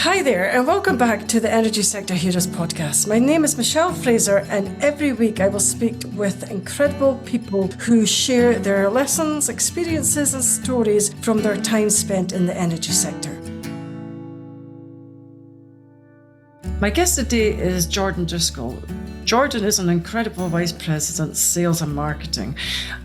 Hi there, and welcome back to the Energy Sector Heroes podcast. My name is Michelle Fraser, and every week I will speak with incredible people who share their lessons, experiences, and stories from their time spent in the energy sector. My guest today is Jordon Driskell. Jordon is an incredible Vice President, Sales and Marketing,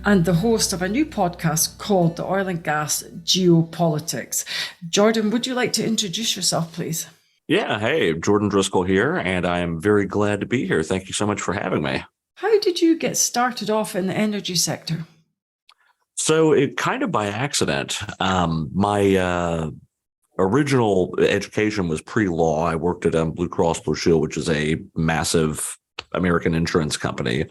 and the host of a new podcast called The Oil and Gas Geopolitics. Jordon, would you like to introduce yourself, please? Yeah, hey, Jordon Driskell here, and I am very glad to be here. Thank you so much for having me. How did you get started off in the energy sector? So it kind of by accident. My original education was pre-law. I worked at Blue Cross Blue Shield, which is a massive American insurance company.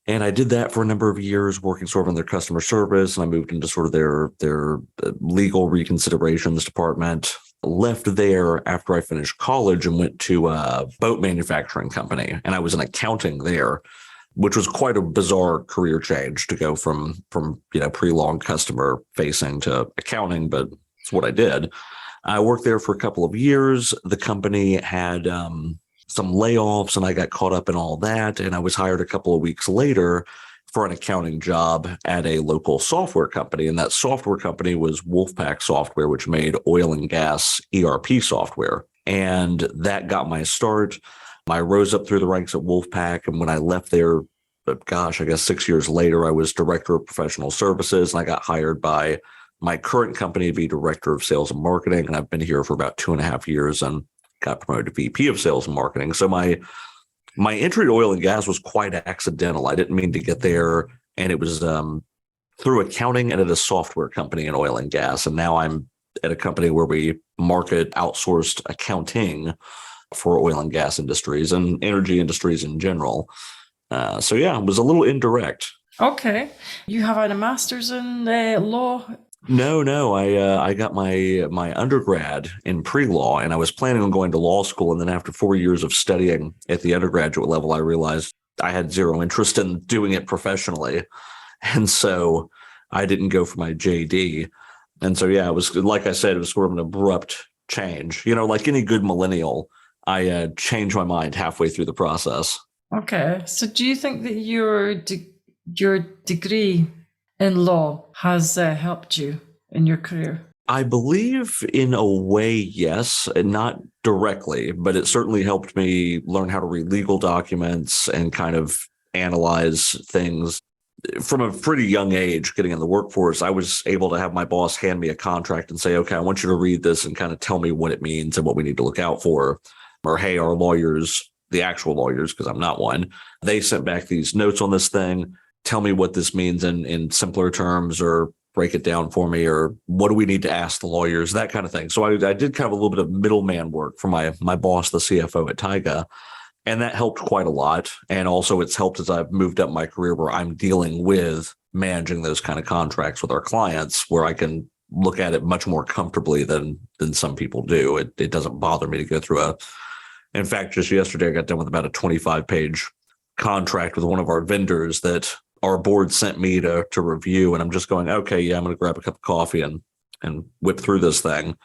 And I did that for a number of years, working sort of in their customer service. And I moved into sort of their legal reconsiderations department. Left there after I finished college and went to a boat manufacturing company. And I was in accounting there, which was quite a bizarre career change to go from pre-law customer facing to accounting, but it's what I did. I worked there for a couple of years. The company had some layoffs and I got caught up in all that. And I was hired a couple of weeks later for an accounting job at a local software company. And that software company was Wolfpack Software, which made oil and gas ERP software. And that got my start. I rose up through the ranks at Wolfpack. And when I left there, I guess 6 years later, I was director of professional services. And I got hired by my current company to be director of sales and marketing. And I've been here for about 2.5 years and got promoted to VP of sales and marketing. So my entry to oil and gas was quite accidental. I didn't mean to get there. And it was through accounting and at a software company in oil and gas. And now I'm at a company where we market outsourced accounting for oil and gas industries and energy industries in general. So yeah, it was a little indirect. Okay. You have a master's in law? No. I got my undergrad in pre-law, and I was planning on going to law school. And then after 4 years of studying at the undergraduate level, I realized I had zero interest in doing it professionally. And so I didn't go for my JD. And so, yeah, it was, like I said, it was sort of an abrupt change. Like any good millennial, I changed my mind halfway through the process. Okay. So do you think that your degree in law has helped you in your career? I believe in a way, yes, and not directly, but it certainly helped me learn how to read legal documents and kind of analyze things. From a pretty young age, getting in the workforce, I was able to have my boss hand me a contract and say, okay, I want you to read this and kind of tell me what it means and what we need to look out for. Or, hey, our lawyers, the actual lawyers, because I'm not one, they sent back these notes on this thing. Tell me what this means in simpler terms, or break it down for me, or what do we need to ask the lawyers, that kind of thing. So I did kind of a little bit of middleman work for my boss, the CFO at Tyga, and that helped quite a lot. And also it's helped as I've moved up my career where I'm dealing with managing those kind of contracts with our clients, where I can look at it much more comfortably than some people do. It doesn't bother me to go through in fact, just yesterday, I got done with about a 25-page contract with one of our vendors that our board sent me to review. And I'm just going, okay, yeah, I'm going to grab a cup of coffee and whip through this thing.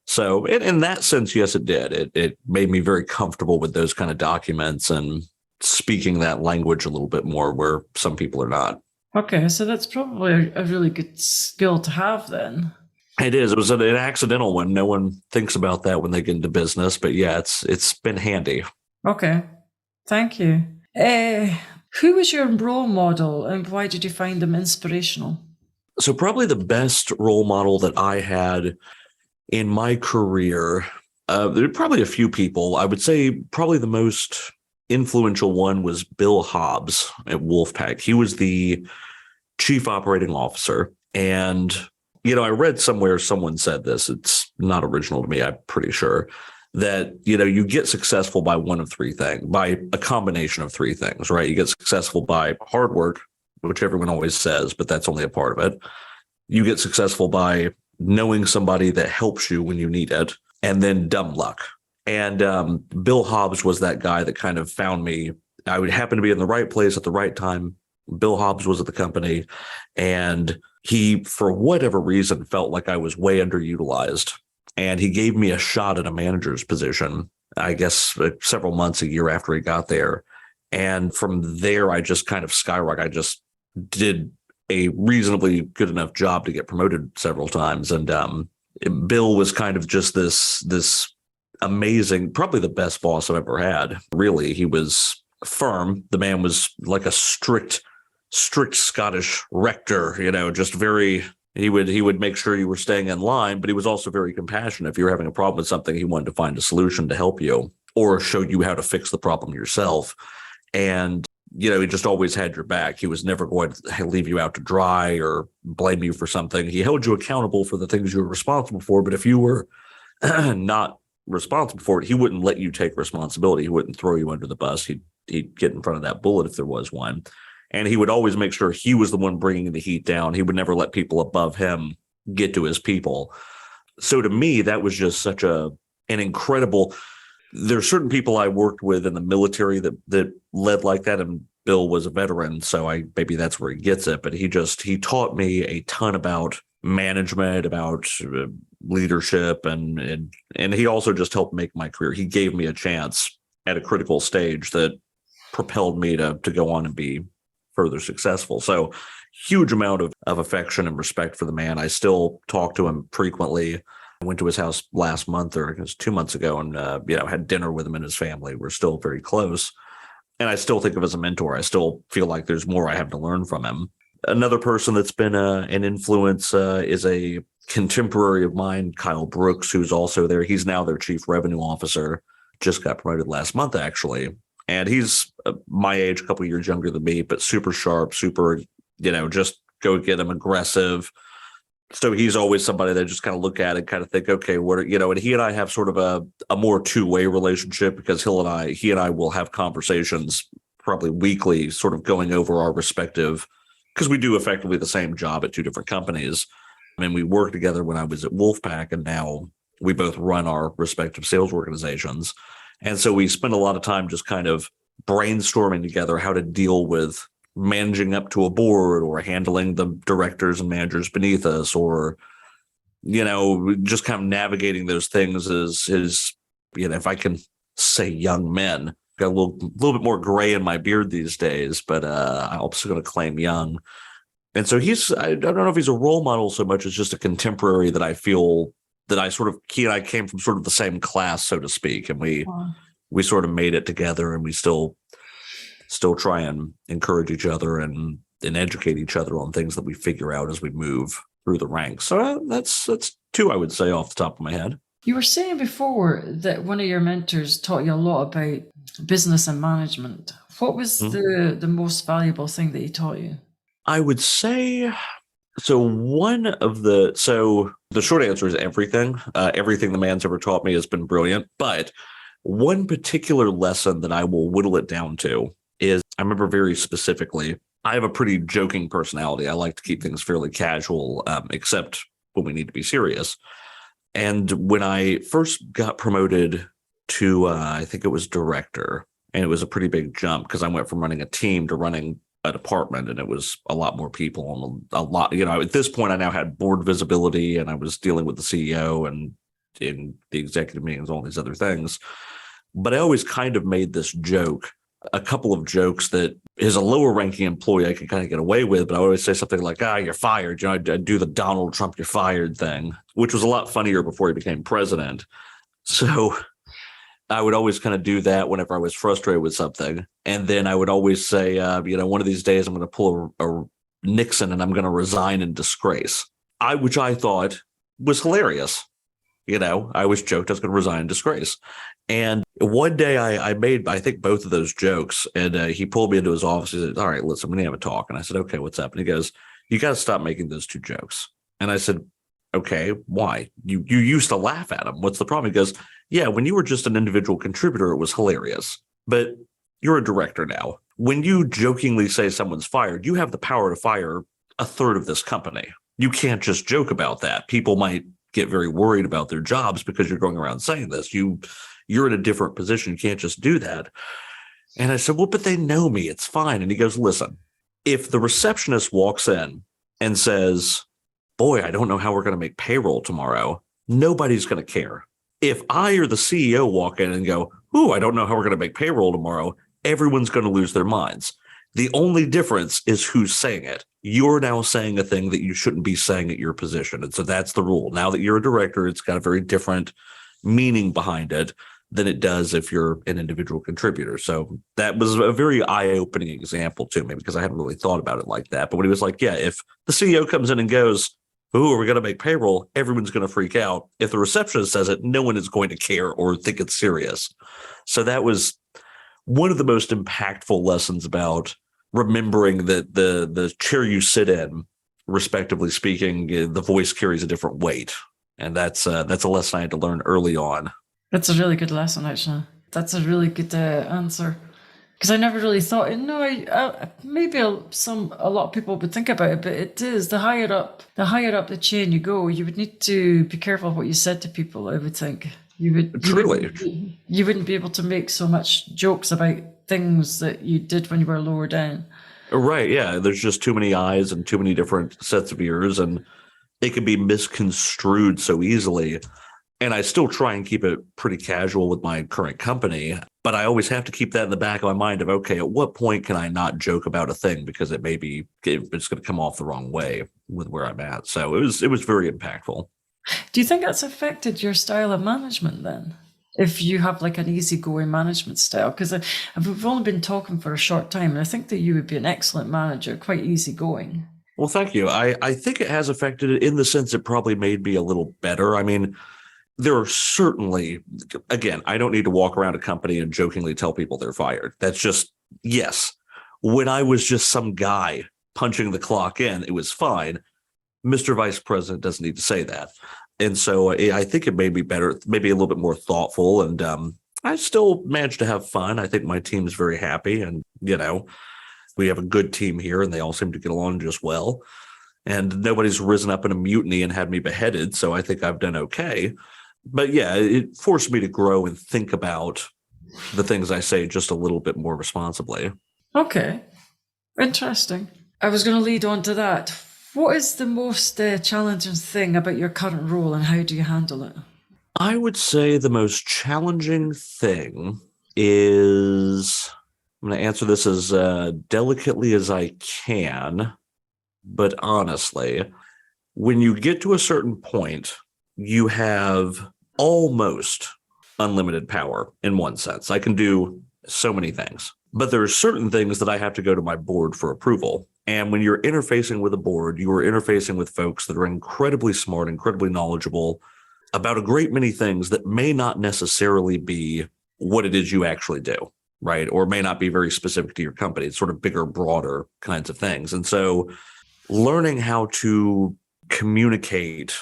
So in that sense, yes, it did. It made me very comfortable with those kind of documents and speaking that language a little bit more, where some people are not. Okay, so that's probably a really good skill to have then. It is. It was an accidental one. No one thinks about that when they get into business, but yeah, it's been handy. Okay, thank you. Who was your role model and why did you find them inspirational? So probably the best role model that I had in my career, there are probably a few people. I would say probably the most influential one was Bill Hobbs at Wolfpack. He was the chief operating officer. And, I read somewhere someone said this. It's not original to me, I'm pretty sure, that, you get successful by one of three things, by a combination of three things, right? You get successful by hard work, which everyone always says, but that's only a part of it. You get successful by knowing somebody that helps you when you need it, and then dumb luck. And Bill Hobbs was that guy that kind of found me. I would happen to be in the right place at the right time. Bill Hobbs was at the company, and he, for whatever reason, felt like I was way underutilized and he gave me a shot at a manager's position, I guess several months, a year after he got there. And from there, I just kind of skyrocketed. I just did a reasonably good enough job to get promoted several times. And Bill was kind of just this amazing, probably the best boss I've ever had. Really, he was firm. The man was like a strict Scottish rector, just very. He would make sure you were staying in line, but he was also very compassionate. If you were having a problem with something, he wanted to find a solution to help you or show you how to fix the problem yourself. And, he just always had your back. He was never going to leave you out to dry or blame you for something. He held you accountable for the things you were responsible for. But if you were not responsible for it, he wouldn't let you take responsibility. He wouldn't throw you under the bus. He'd get in front of that bullet if there was one. And he would always make sure he was the one bringing the heat down. He would never let people above him get to his people. So to me, that was just such an incredible. There's certain people I worked with in the military that led like that, and Bill was a veteran, so maybe that's where he gets it. But he taught me a ton about management, about leadership, and he also just helped make my career. He gave me a chance at a critical stage that propelled me to go on and be further successful. So huge amount of affection and respect for the man. I still talk to him frequently. I went to his house last month, or it was 2 months ago, and had dinner with him and his family. We're still very close, and I still think of him as a mentor. I still feel like there's more I have to learn from him. Another person that's been an influence is a contemporary of mine, Kyle Brooks, who's also there. He's now their chief revenue officer. Just got promoted last month, actually, and he's my age, a couple of years younger than me, but super sharp, super just go get him, aggressive. So he's always somebody that I just kind of look at and kind of think, okay, what and he and I have sort of a more two-way relationship, because he and I will have conversations probably weekly, sort of going over our respective, because we do effectively the same job at two different companies. I mean, we worked together when I was at Wolfpack, and now we both run our respective sales organizations. And so we spend a lot of time just kind of brainstorming together how to deal with managing up to a board, or handling the directors and managers beneath us, or just kind of navigating those things as if I can say young men. Got a little bit more gray in my beard these days, but I'm also going to claim young. And so I don't know if he's a role model so much as just a contemporary that I feel that he and I came from sort of the same class, so to speak, and we sort of made it together, and we still try and encourage each other and educate each other on things that we figure out as we move through the ranks. So that's two, I would say, off the top of my head. You were saying before that one of your mentors taught you a lot about business and management. What was the most valuable thing that he taught you? I would say, so the short answer is everything. Everything the man's ever taught me has been brilliant. But one particular lesson that I will whittle it down to is, I remember very specifically, I have a pretty joking personality. I like to keep things fairly casual, except when we need to be serious. And when I first got promoted to, I think it was director, and it was a pretty big jump, because I went from running a team to running a department, and it was a lot more people, and a lot, at this point I now had board visibility, and I was dealing with the CEO and in the executive meetings, all these other things. But I always kind of made this joke, a couple of jokes that as a lower ranking employee I could kind of get away with, but I would always say something like, you're fired. I'd do the Donald Trump, you're fired thing, which was a lot funnier before he became president. So I would always kind of do that whenever I was frustrated with something. And then I would always say, one of these days I'm going to pull a Nixon and I'm going to resign in disgrace, which I thought was hilarious. I always joked I was going to resign in disgrace. And one day I made, I think, both of those jokes, and he pulled me into his office. He said, all right, listen, I'm going to have a talk. And I said, okay, what's up? And he goes, you got to stop making those two jokes. And I said, okay, why? You used to laugh at him. What's the problem? He goes, yeah, when you were just an individual contributor, it was hilarious. But you're a director now. When you jokingly say someone's fired, you have the power to fire a third of this company. You can't just joke about that. People might get very worried about their jobs because you're going around saying this. You're in a different position. You can't just do that. And I said, well, but they know me. It's fine. And he goes, listen, if the receptionist walks in and says, boy, I don't know how we're going to make payroll tomorrow, nobody's going to care. If I or the CEO walk in and go, "Ooh, I don't know how we're going to make payroll tomorrow," everyone's going to lose their minds. The only difference is who's saying it. You're now saying a thing that you shouldn't be saying at your position. And so that's the rule. Now that you're a director, it's got a very different meaning behind it than it does if you're an individual contributor. So that was a very eye-opening example to me because I hadn't really thought about it like that. But when he was like, yeah, if the CEO comes in and goes, "Ooh, are we going to make payroll?" everyone's going to freak out. If the receptionist says it, no one is going to care or think it's serious. So that was one of the most impactful lessons about remembering that the chair you sit in, respectively speaking, the voice carries a different weight. And that's a lesson I had to learn early on. That's a really good lesson, actually. That's a really good answer. Because I never really thought, maybe a lot of people would think about it, but it is the higher up the chain you go, you would need to be careful what you said to people. I would think you wouldn't be able to make so much jokes about things that you did when you were lower down. Right. Yeah. There's just too many eyes and too many different sets of ears, and it can be misconstrued so easily. And I still try and keep it pretty casual with my current company, but I always have to keep that in the back of my mind of, okay, at what point can I not joke about a thing because it's going to come off the wrong way with where I'm at. So it was very impactful. Do you think that's affected your style of management then? If you have like an easygoing management style, because we've only been talking for a short time, and I think that you would be an excellent manager, quite easygoing. Well, thank you. I think it has affected it in the sense it probably made me a little better. I mean, there are certainly, again, I don't need to walk around a company and jokingly tell people they're fired. That's just, yes. When I was just some guy punching the clock in, it was fine. Mr. Vice President doesn't need to say that. And so I think it made me better, maybe a little bit more thoughtful. And I still managed to have fun. I think my team's very happy. And, we have a good team here and they all seem to get along just well. And nobody's risen up in a mutiny and had me beheaded. So I think I've done okay. But yeah, it forced me to grow and think about the things I say just a little bit more responsibly. Okay. Interesting. I was going to lead on to that. What is the most challenging thing about your current role and how do you handle it? I would say the most challenging thing is, I'm going to answer this as delicately as I can, but honestly, when you get to a certain point, you have almost unlimited power in one sense. I can do so many things, but there are certain things that I have to go to my board for approval. And when you're interfacing with a board, you are interfacing with folks that are incredibly smart, incredibly knowledgeable about a great many things that may not necessarily be what it is you actually do, right? Or may not be very specific to your company. It's sort of bigger, broader kinds of things. And so learning how to communicate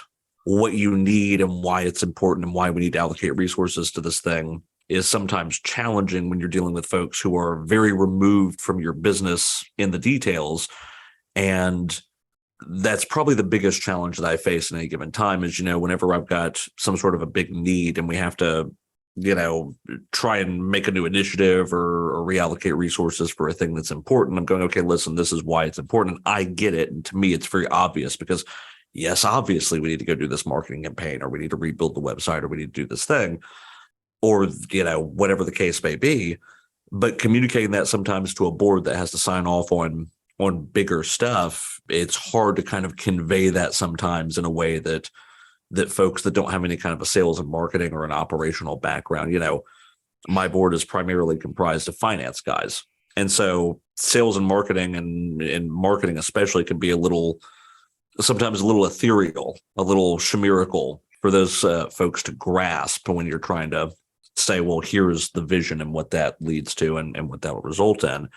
what you need and why it's important and why we need to allocate resources to this thing is sometimes challenging when you're dealing with folks who are very removed from your business in the details. And that's probably the biggest challenge that I face in any given time is, whenever I've got some sort of a big need and we have to, try and make a new initiative or reallocate resources for a thing that's important. I'm going, okay, listen, this is why it's important. I get it. And to me, it's very obvious because yes, obviously we need to go do this marketing campaign or we need to rebuild the website or we need to do this thing or, whatever the case may be. But communicating that sometimes to a board that has to sign off on bigger stuff, it's hard to kind of convey that sometimes in a way that folks that don't have any kind of a sales and marketing or an operational background, my board is primarily comprised of finance guys. And so sales and marketing and marketing especially can be sometimes a little ethereal, a little chimerical for those folks to grasp when you're trying to say, well, here's the vision and what that leads to and what that will result in.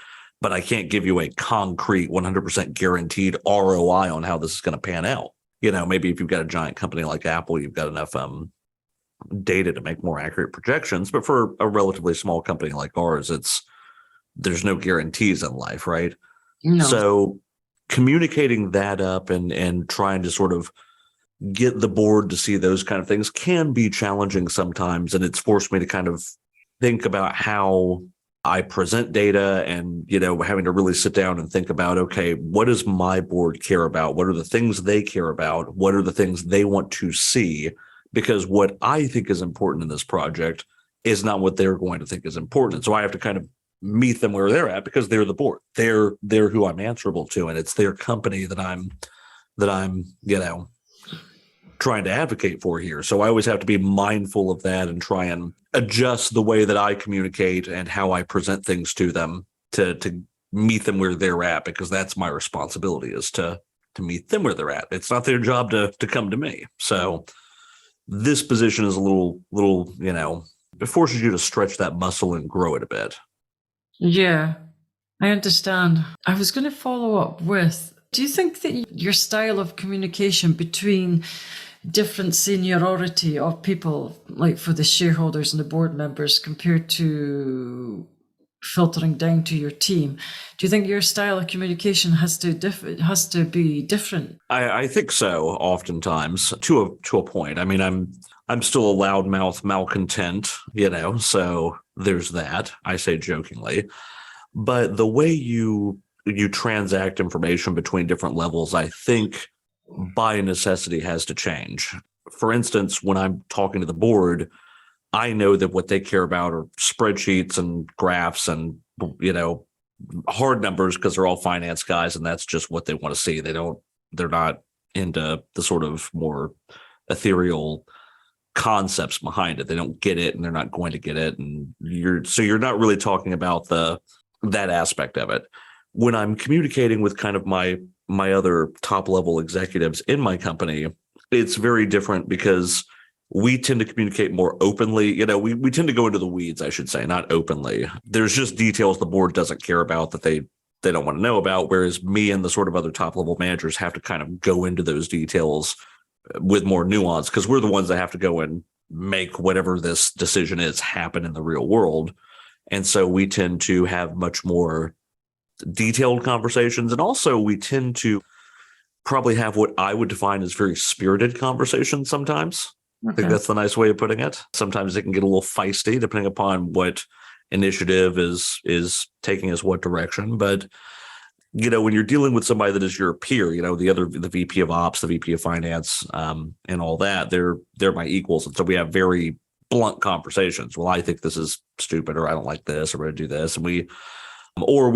But I can't give you a concrete 100% guaranteed ROI on how this is going to pan out. Maybe if you've got a giant company like Apple, you've got enough data to make more accurate projections. But for a relatively small company like ours, there's no guarantees in life, right? No. So communicating that up and trying to sort of get the board to see those kind of things can be challenging sometimes. And it's forced me to kind of think about how I present data and, having to really sit down and think about, okay, what does my board care about? What are the things they care about? What are the things they want to see because what I think is important in this project is not what they're going to think is important. So I have to kind of meet them where they're at because they're the board. They're who I'm answerable to, and it's their company that I'm trying to advocate for here. So I always have to be mindful of that and try and adjust the way that I communicate and how I present things to them to meet them where they're at, because that's my responsibility, is to meet them where they're at. It's not their job to come to me. So this position is a little, it forces you to stretch that muscle and grow it a bit. Yeah, I understand. I was going to follow up with, do you think that your style of communication between different seniority of people, like for the shareholders and the board members, compared to filtering down to your team, do you think your style of communication has to be different? I think so, oftentimes, to a point. I mean, I'm still a loudmouth malcontent, so there's that. I say jokingly. But the way you transact information between different levels, I think by necessity has to change. For instance, when I'm talking to the board, I know that what they care about are spreadsheets and graphs and, hard numbers, because they're all finance guys and that's just what they want to see. They're not into the sort of more ethereal concepts behind it. They don't get it and they're not going to get it. And you're not really talking about that aspect of it. When I'm communicating with kind of my other top level executives in my company, it's very different because we tend to communicate more openly. We tend to go into the weeds, I should say, not openly. There's just details the board doesn't care about that they don't want to know about, whereas me and the sort of other top level managers have to kind of go into those details with more nuance, because we're the ones that have to go and make whatever this decision is happen in the real world. And so we tend to have much more detailed conversations. And also we tend to probably have what I would define as very spirited conversations sometimes. Okay. I think that's the nice way of putting it. Sometimes it can get a little feisty depending upon what initiative is taking us what direction. But, when you're dealing with somebody that is your peer, the VP of ops, the VP of finance, and all that, they're my equals. And so we have very blunt conversations. Well, I think this is stupid, or I don't like this, or we're going to do this. And we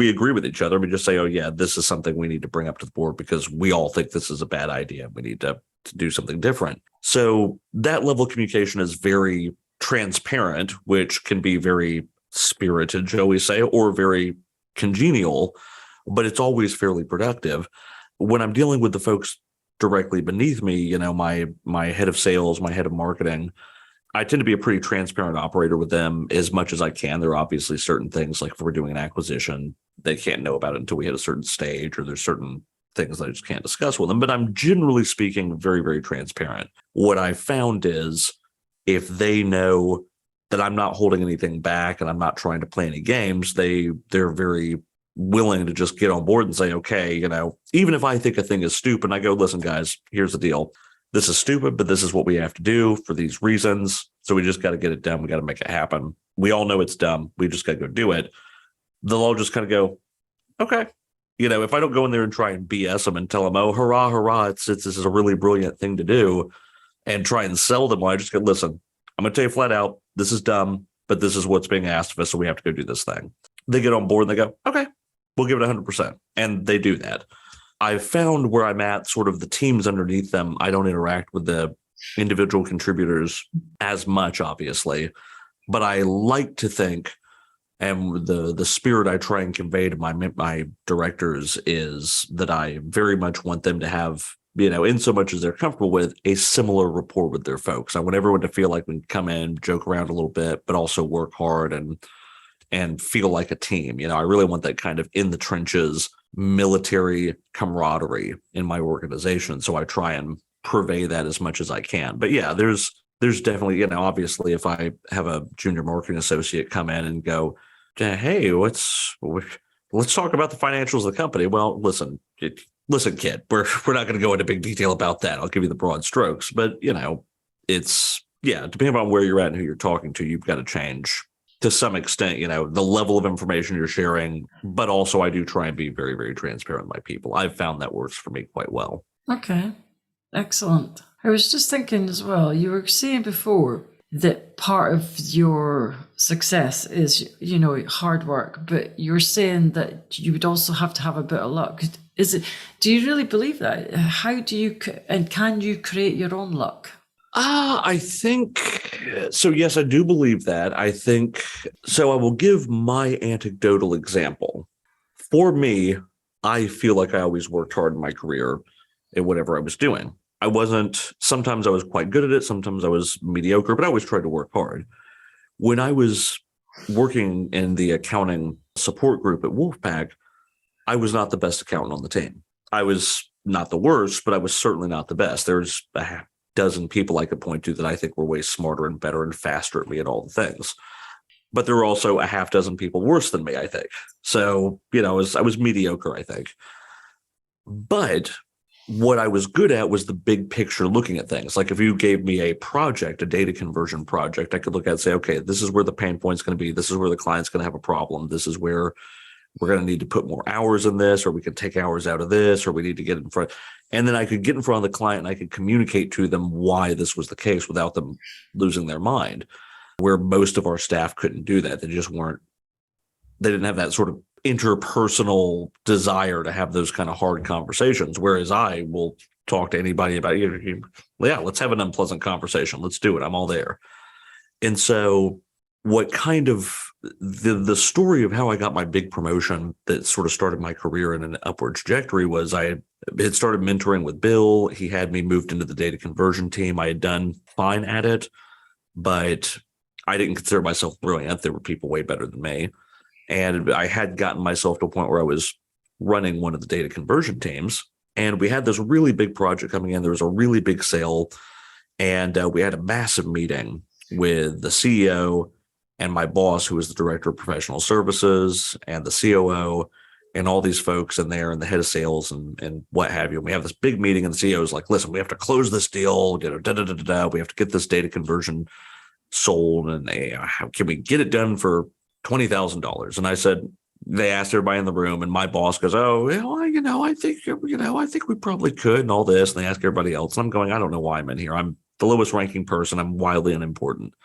agree with each other. We just say, oh yeah, this is something we need to bring up to the board because we all think this is a bad idea. We need to do something different. So that level of communication is very transparent, which can be very spirited, shall we say, or very congenial, but it's always fairly productive. When I'm dealing with the folks directly beneath me, my head of sales, my head of marketing, I tend to be a pretty transparent operator with them as much as I can. There are obviously certain things, like if we're doing an acquisition, they can't know about it until we hit a certain stage, or there's certain things that I just can't discuss with them. But I'm generally speaking very, very transparent. What I found is if they know that I'm not holding anything back and I'm not trying to play any games, they're very willing to just get on board and say, okay, even if I think a thing is stupid, I go, listen, guys, here's the deal. This is stupid, but this is what we have to do for these reasons. So we just got to get it done. We got to make it happen. We all know it's dumb. We just got to go do it. They'll all just kind of go, okay. If I don't go in there and try and BS them and tell them, oh, hurrah, hurrah, this is a really brilliant thing to do, and try and sell them, I just go, listen, I'm going to tell you flat out, this is dumb, but this is what's being asked of us, so we have to go do this thing. They get on board and they go, okay, we'll give it 100%. And they do that. I've found where I'm at, sort of the teams underneath them, I don't interact with the individual contributors as much, obviously, but I like to think, and the spirit I try and convey to my directors is that I very much want them to have, in so much as they're comfortable with, a similar rapport with their folks. I want everyone to feel like we can come in, joke around a little bit, but also work hard and feel like a team. I really want that kind of in the trenches military camaraderie in my organization. So I try and purvey that as much as I can. But yeah, there's definitely, obviously if I have a junior marketing associate come in and go, hey, let's talk about the financials of the company. Well, listen, kid, we're not going to go into big detail about that. I'll give you the broad strokes, but it's, depending on where you're at and who you're talking to, you've got to change to some extent, the level of information you're sharing, but also I do try and be very, very transparent with my people. I've found that works for me quite well. Okay. Excellent. I was just thinking as well, you were saying before that part of your success is, hard work, but you're saying that you would also have to have a bit of luck. Do you really believe that? How do you, and can you create your own luck? I think so. Yes, I do believe that. I think so. I will give my anecdotal example. For me, I feel like I always worked hard in my career at whatever I was doing. Sometimes I was quite good at it. Sometimes I was mediocre, but I always tried to work hard. When I was working in the accounting support group at Wolfpack, I was not the best accountant on the team. I was not the worst, but I was certainly not the best. There's a half dozen people I could point to that I think were way smarter and better and faster at me at all the things. But there were also a half dozen people worse than me, I think. So, I was mediocre, I think. But what I was good at was the big picture looking at things. Like if you gave me a project, a data conversion project, I could look at and say, okay, this is where the pain point's going to be. This is where the client's going to have a problem. This is where we're going to need to put more hours in this, or we can take hours out of this, or we need to get in front. And then I could get in front of the client and I could communicate to them why this was the case without them losing their mind, where most of our staff couldn't do that. They didn't have that sort of interpersonal desire to have those kind of hard conversations. Whereas I will talk to anybody about, yeah, let's have an unpleasant conversation. Let's do it. I'm all there. And so what kind of the story of how I got my big promotion that sort of started my career in an upward trajectory was I had started mentoring with Bill. He had me moved into the data conversion team. I had done fine at it, but I didn't consider myself brilliant. There were people way better than me. And I had gotten myself to a point where I was running one of the data conversion teams. And we had this really big project coming in. There was a really big sale. And we had a massive meeting with the CEO and my boss, who was the director of professional services, and the COO, and all these folks in there, and the head of sales and what have you. And we have this big meeting, and the CEO is like, listen, we have to close this deal. We have to get this data conversion sold. And how can we get it done for $20,000? And I said, they asked everybody in the room, and my boss goes, oh, well, I think we probably could, and all this. And they ask everybody else. And I'm going, I don't know why I'm in here. I'm the lowest ranking person. I'm wildly unimportant.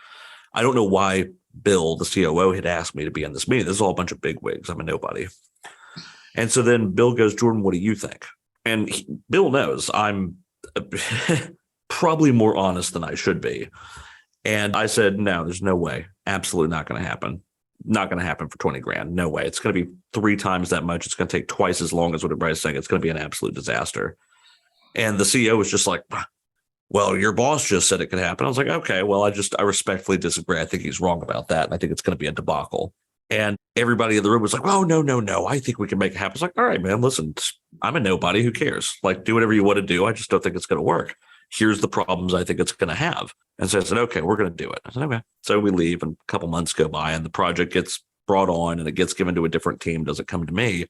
I don't know why Bill, the COO, had asked me to be in this meeting. This is all a bunch of bigwigs. I'm a nobody. And so then Bill goes, Jordon, what do you think? And Bill knows I'm probably more honest than I should be. And I said, no, there's no way. Absolutely not going to happen. Not going to happen for 20 grand. No way. It's going to be 3 times that much. It's going to take twice as long as what everybody's saying. It's going to be an absolute disaster. And the CEO was just like, well, your boss just said it could happen. I was like, okay, well, I respectfully disagree. I think he's wrong about that. And I think it's going to be a debacle. And everybody in the room was like, oh, no. I think we can make it happen. It's like, all right, man, listen, I'm a nobody. Who cares? Like, do whatever you want to do. I just don't think it's going to work. Here's the problems I think it's going to have. And so I said, okay, we're going to do it. I said, okay. So we leave, and a couple months go by, and the project gets brought on, and it gets given to a different team. Doesn't come to me.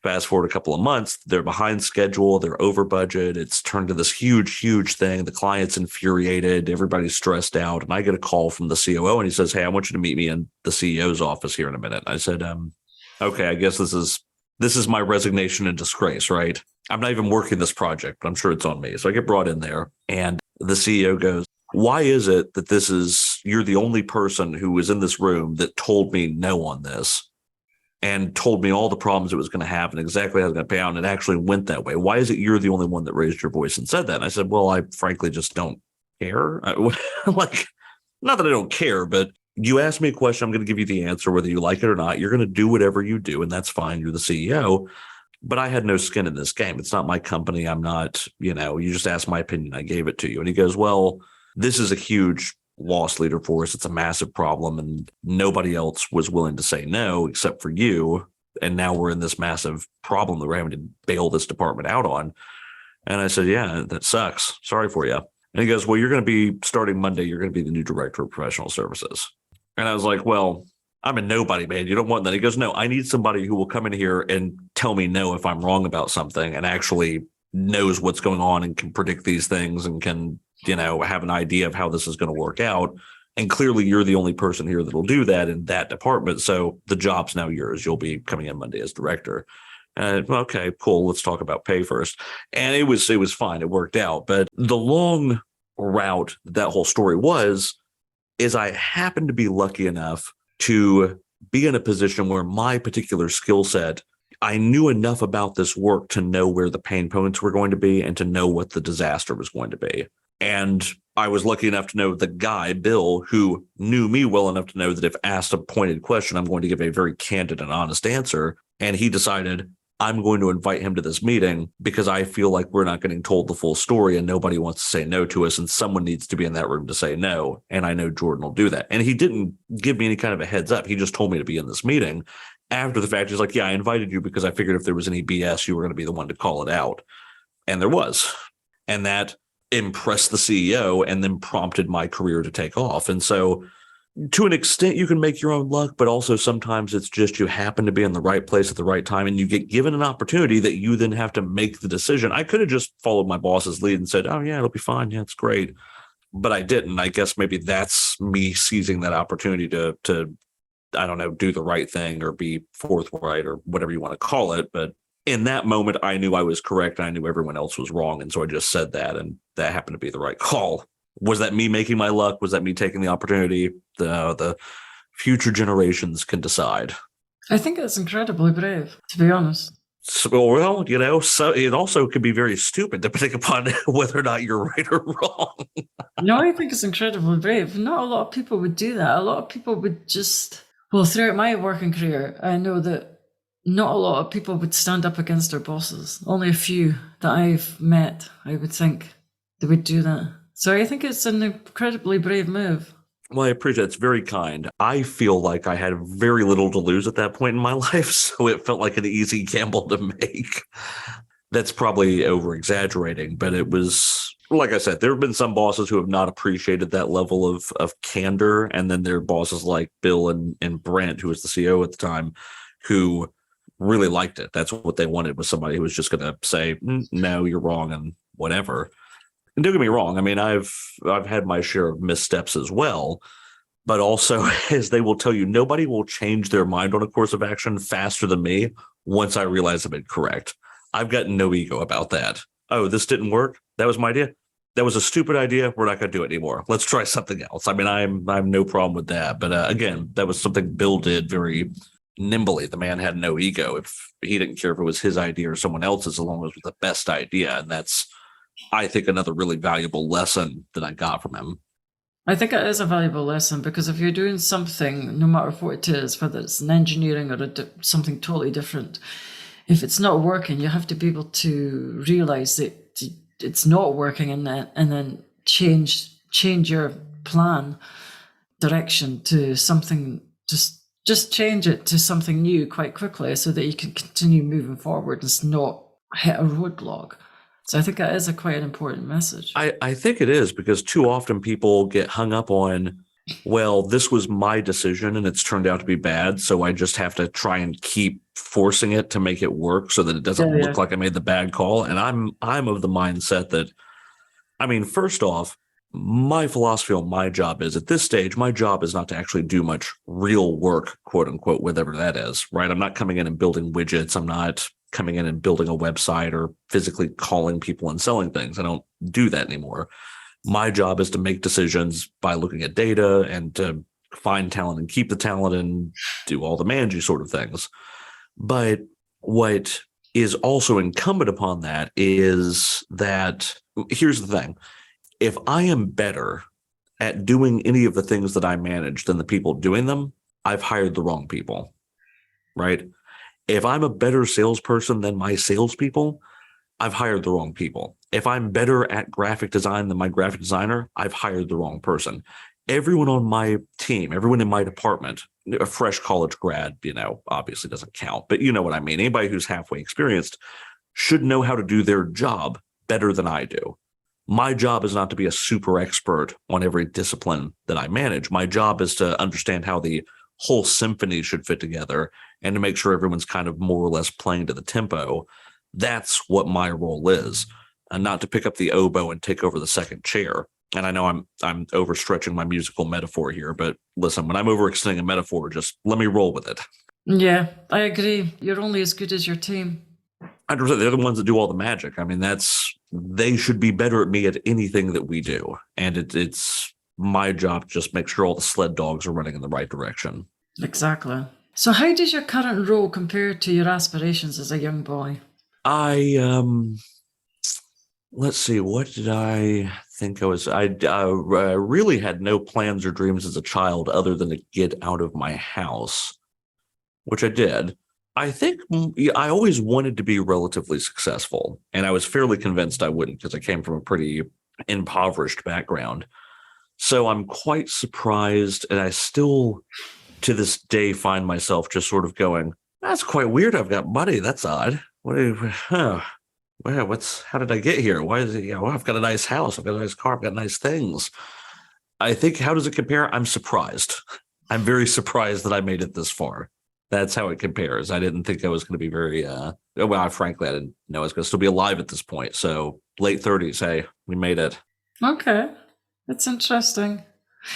Fast forward a couple of months, they're behind schedule, they're over budget. It's turned to this huge thing. The client's infuriated, everybody's stressed out. And I get a call from the COO, and he says, hey, I want you to meet me in the CEO's office here in a minute. I said, okay, I guess this is my resignation and disgrace, right? I'm not even working this project, but I'm sure it's on me. So I get brought in there, and the CEO goes, why is it that you're the only person who was in this room that told me no on this? And told me all the problems it was going to have and exactly how it was going to pay out, and it actually went that way. Why is it you're the only one that raised your voice and said that? And I said, well, I frankly just don't care. Like, not that I don't care, but you ask me a question, I'm going to give you the answer, whether you like it or not. You're going to do whatever you do, and that's fine. You're the CEO. But I had no skin in this game. It's not my company. I'm not, you just asked my opinion. I gave it to you. And he goes, well, this is a huge loss leader for us. It's a massive problem, and nobody else was willing to say no except for you. And now we're in this massive problem that we're having to bail this department out on. And I said, yeah, that sucks. Sorry for you. And he goes, well, you're going to be starting Monday. You're going to be the new director of professional services. And I was like, well, I'm a nobody, man. You don't want that. He goes, no, I need somebody who will come in here and tell me no if I'm wrong about something, and actually knows what's going on and can predict these things and can have an idea of how this is going to work out. And clearly you're the only person here that'll do that in that department. So the job's now yours. You'll be coming in Monday as director. Okay, cool. Let's talk about pay first. And it was fine. It worked out. But the long route that whole story is I happened to be lucky enough to be in a position where my particular skill set, I knew enough about this work to know where the pain points were going to be and to know what the disaster was going to be. And I was lucky enough to know the guy, Bill, who knew me well enough to know that if asked a pointed question, I'm going to give a very candid and honest answer. And he decided, I'm going to invite him to this meeting because I feel like we're not getting told the full story and nobody wants to say no to us. And someone needs to be in that room to say no. And I know Jordon will do that. And he didn't give me any kind of a heads up. He just told me to be in this meeting. After the fact, he's like, yeah, I invited you because I figured if there was any BS, you were going to be the one to call it out. And there was. And that impressed the CEO and then prompted my career to take off. And so to an extent, you can make your own luck, but also sometimes it's just you happen to be in the right place at the right time and you get given an opportunity that you then have to make the decision. I could have just followed my boss's lead and said, oh, yeah, it'll be fine. Yeah, it's great. But I didn't. I guess maybe that's me seizing that opportunity to I don't know, do the right thing or be forthright or whatever you want to call it. But in that moment, I knew I was correct. And I knew everyone else was wrong. And so I just said that, and that happened to be the right call. Was that me making my luck? Was that me taking the opportunity? The future generations can decide. I think it's incredibly brave, to be honest. So, well, so it also could be very stupid depending upon whether or not you're right or wrong. No, I think it's incredibly brave. Not a lot of people would do that. A lot of people would just, well, throughout my working career, I know that not a lot of people would stand up against their bosses. Only a few that I've met, I would think, they would do that. So I think it's an incredibly brave move. Well, I appreciate it. It's very kind. I feel like I had very little to lose at that point in my life, so it felt like an easy gamble to make. That's probably over-exaggerating, but it was, like I said, there have been some bosses who have not appreciated that level of candor, and then there are bosses like Bill and Brent, who was the CEO at the time, who really liked it. That's what they wanted, was somebody who was just going to say, no, you're wrong, and whatever. And don't get me wrong. I mean, I've had my share of missteps as well, but also, as they will tell you, nobody will change their mind on a course of action faster than me once I realize I've been correct. I've got no ego about that. Oh, this didn't work? That was my idea? That was a stupid idea. We're not going to do it anymore. Let's try something else. I mean, I have no problem with that. But again, that was something Bill did very nimbly. The man had no ego. If he didn't care if it was his idea or someone else's, as long as it was the best idea. And that's, I think, another really valuable lesson that I got from him. I think it is a valuable lesson, because if you're doing something, no matter what it is, whether it's an engineering or something totally different, if it's not working, you have to be able to realize that it's not working, and then change your plan direction to something, just change it to something new quite quickly so that you can continue moving forward and not hit a roadblock. So I think that is quite an important message. I think it is, because too often people get hung up on, well, this was my decision and it's turned out to be bad, so I just have to try and keep forcing it to make it work so that it doesn't look like I made the bad call. And I'm of the mindset that, I mean, first off, my philosophy on my job is, at this stage, my job is not to actually do much real work, quote unquote, whatever that is, right? I'm not coming in and building widgets. I'm not coming in and building a website or physically calling people and selling things. I don't do that anymore. My job is to make decisions by looking at data and to find talent and keep the talent and do all the managing sort of things. But what is also incumbent upon that is that, here's the thing. If I am better at doing any of the things that I manage than the people doing them, I've hired the wrong people, right? If I'm a better salesperson than my salespeople, I've hired the wrong people. If I'm better at graphic design than my graphic designer, I've hired the wrong person. Everyone on my team, everyone in my department, a fresh college grad, obviously doesn't count, but you know what I mean. Anybody who's halfway experienced should know how to do their job better than I do. My job is not to be a super expert on every discipline that I manage. My job is to understand how the whole symphony should fit together and to make sure everyone's kind of more or less playing to the tempo. That's what my role is, and not to pick up the oboe and take over the second chair. And I know I'm overstretching my musical metaphor here, but listen, when I'm overextending a metaphor, just let me roll with it. Yeah, I agree. You're only as good as your team. 100%. They're the ones that do all the magic. I mean, they should be better at me at anything that we do. And it's my job to just make sure all the sled dogs are running in the right direction. Exactly. So how does your current role compare to your aspirations as a young boy? Let's see, what did I think I was? I really had no plans or dreams as a child other than to get out of my house, which I did. I think I always wanted to be relatively successful, and I was fairly convinced I wouldn't because I came from a pretty impoverished background. So I'm quite surprised, and I still, to this day, find myself just sort of going, "That's quite weird. I've got money. That's odd. Huh? Well, how did I get here? Why is it? Yeah, well, I've got a nice house. I've got a nice car. I've got nice things." I think, how does it compare? I'm surprised. I'm very surprised that I made it this far. That's how it compares. I didn't think I was going to be very, frankly, I didn't know I was going to still be alive at this point. So late 30s, hey, we made it. Okay, that's interesting.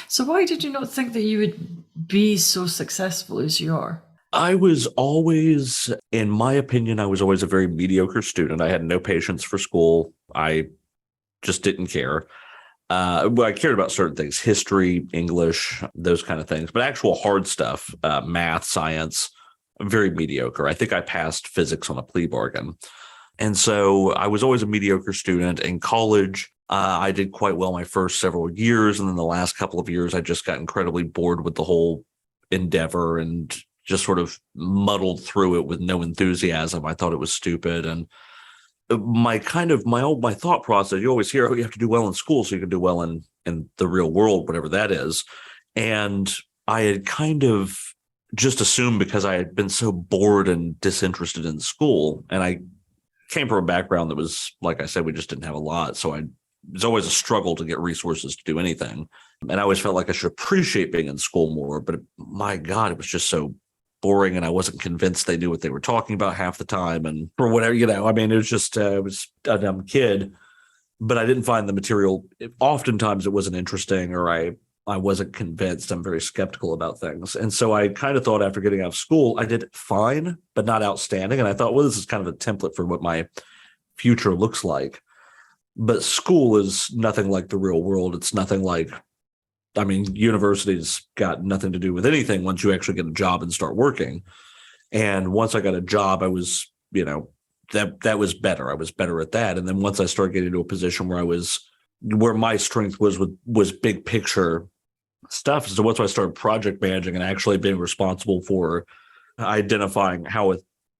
So why did you not think that you would be so successful as you are? I was always, in my opinion, I was always a very mediocre student. I had no patience for school. I just didn't care. I cared about certain things, history, English, those kind of things, but actual hard stuff, math, science, very mediocre. I think I passed physics on a plea bargain. And so I was always a mediocre student. In college, I did quite well my first several years. And then the last couple of years, I just got incredibly bored with the whole endeavor and just sort of muddled through it with no enthusiasm. I thought it was stupid. And my thought process, you always hear, oh, you have to do well in school so you can do well in the real world, whatever that is. And I had kind of just assumed, because I had been so bored and disinterested in school, and I came from a background that was, like I said, we just didn't have a lot. So it's always a struggle to get resources to do anything. And I always felt like I should appreciate being in school more, but my God, it was just so boring, and I wasn't convinced they knew what they were talking about half the time, and for whatever, I mean, it was just it was a dumb kid, but I didn't find the material. Oftentimes it wasn't interesting, or I wasn't convinced. I'm very skeptical about things, and so I kind of thought after getting out of school I did fine but not outstanding, and I thought, well, this is kind of a template for what my future looks like. But school is nothing like the real world. It's nothing like, I mean, university's got nothing to do with anything once you actually get a job and start working. And once I got a job, I was, that was better. I was better at that. And then once I started getting to a position where my strength was big picture stuff. So once I started project managing and actually being responsible for identifying how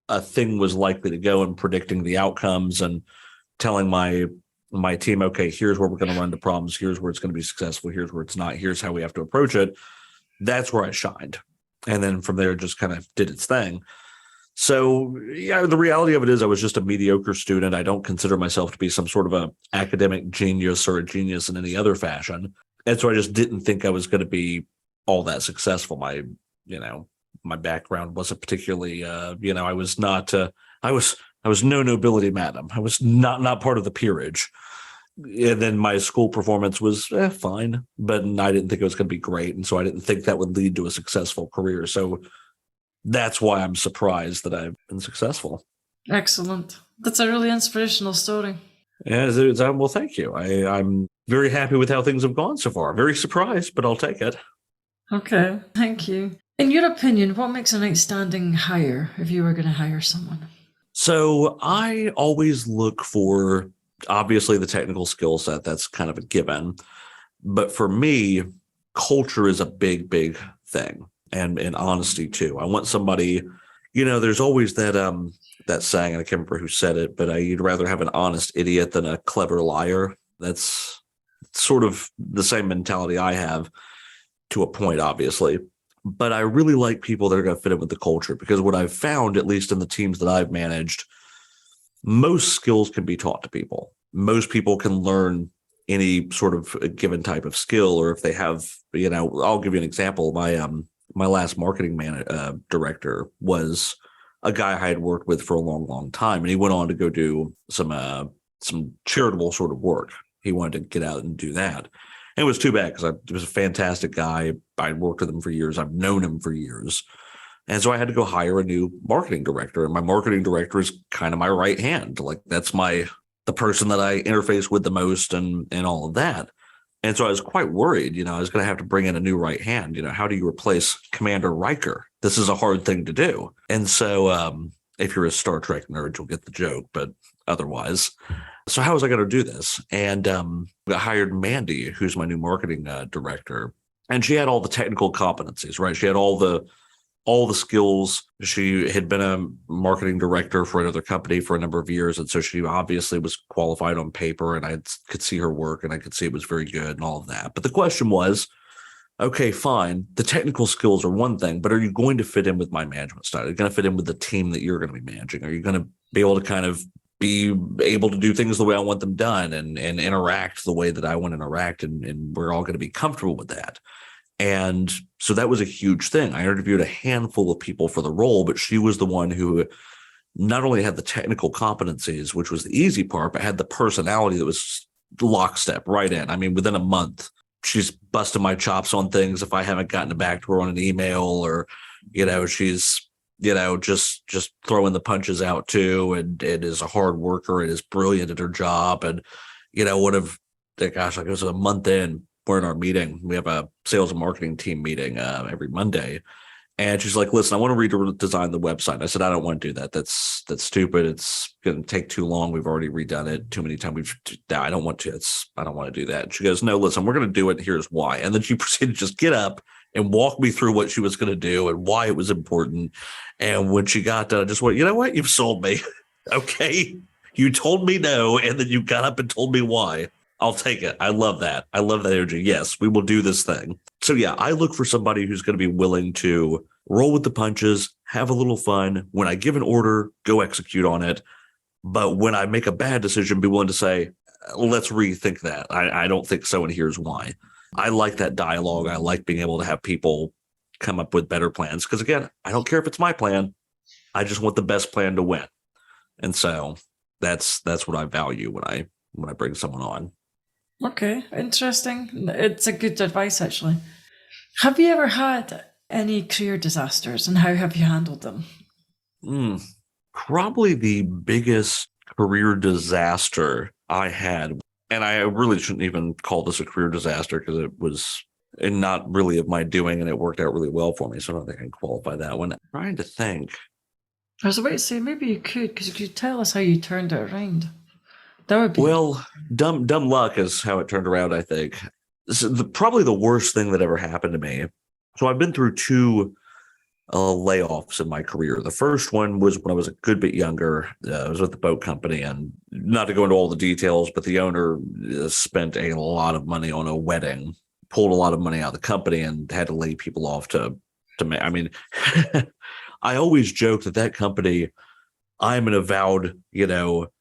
a thing was likely to go and predicting the outcomes and telling my team, okay, here's where we're going to run into problems. Here's where it's going to be successful. Here's where it's not. Here's how we have to approach it. That's where I shined. And then from there, it just kind of did its thing. So yeah, the reality of it is I was just a mediocre student. I don't consider myself to be some sort of a academic genius or a genius in any other fashion. And so I just didn't think I was going to be all that successful. My background wasn't particularly, I was not, I was no nobility madam. I was not part of the peerage. And then my school performance was fine, but I didn't think it was going to be great. And so I didn't think that would lead to a successful career. So that's why I'm surprised that I've been successful. Excellent. That's a really inspirational story. Yeah, well, thank you. I'm very happy with how things have gone so far. Very surprised, but I'll take it. Okay, thank you. In your opinion, what makes an outstanding hire if you were going to hire someone? So I always look for, obviously, the technical skill set. That's kind of a given. But for me, culture is a big, big thing. And honesty, too. I want somebody, there's always that saying, and I can't remember who said it, but you'd rather have an honest idiot than a clever liar. That's sort of the same mentality I have, to a point, obviously. But I really like people that are going to fit in with the culture, because what I've found, at least in the teams that I've managed, most skills can be taught to people. Most people can learn any sort of a given type of skill, or if they have, I'll give you an example. My last marketing director was a guy I had worked with for a long, long time, and he went on to go do some charitable sort of work. He wanted to get out and do that. And it was too bad, because he was a fantastic guy. I'd worked with him for years. I've known him for years. And so I had to go hire a new marketing director. And my marketing director is kind of my right hand. Like that's the person that I interface with the most and all of that. And so I was quite worried, I was going to have to bring in a new right hand. How do you replace Commander Riker? This is a hard thing to do. And so if you're a Star Trek nerd, you'll get the joke, but otherwise. So how was I going to do this? And I hired Mandy, who's my new marketing director. And she had all the technical competencies, right? She had all the skills. She had been a marketing director for another company for a number of years. And so she obviously was qualified on paper, and I could see her work and I could see it was very good and all of that. But the question was, okay, fine. The technical skills are one thing, but are you going to fit in with my management style? Are you going to fit in with the team that you're going to be managing? Are you going to be able to kind of be able to do things the way I want them done and interact the way that I want to interact? And we're all going to be comfortable with that. And so that was a huge thing. I interviewed a handful of people for the role, but she was the one who not only had the technical competencies, which was the easy part, but had the personality that was lockstep right in. I mean, within a month, she's busting my chops on things if I haven't gotten it back to her on an email, or, she's, just throwing the punches out too, and is a hard worker and is brilliant at her job. And, like it was a month in, we're in our meeting. We have a sales and marketing team meeting every Monday. And she's like, listen, I want to redesign the website. I said, I don't want to do that. That's stupid. It's going to take too long. We've already redone it too many times. I don't want to. I don't want to do that. And she goes, no, listen, we're going to do it. Here's why. And then she proceeded to just get up and walk me through what she was going to do and why it was important. And when she got done, I just went, you know what? You've sold me. Okay. You told me no. And then you got up and told me why. I'll take it. I love that. I love that energy. Yes, we will do this thing. So yeah, I look for somebody who's going to be willing to roll with the punches, have a little fun. When I give an order, go execute on it. But when I make a bad decision, be willing to say, let's rethink that. I don't think so, and here's why. I like that dialogue. I like being able to have people come up with better plans. Because again, I don't care if it's my plan. I just want the best plan to win. And so that's what I value when I bring someone on. Okay, interesting. It's a good advice, actually. Have you ever had any career disasters, and how have you handled them? Probably the biggest career disaster I had, and I really shouldn't even call this a career disaster because it was not really of my doing, and it worked out really well for me. So I don't think I can qualify that one. I'm trying to think. I was about to say, maybe you could, because you could tell us how you turned it around. That would be dumb luck is how it turned around, I think. So probably the worst thing that ever happened to me. So I've been through two layoffs in my career. The first one was when I was a good bit younger. I was with the boat company, and not to go into all the details, but the owner spent a lot of money on a wedding, pulled a lot of money out of the company, and had to lay people off to make. I mean, I always joke that company, I'm an avowed,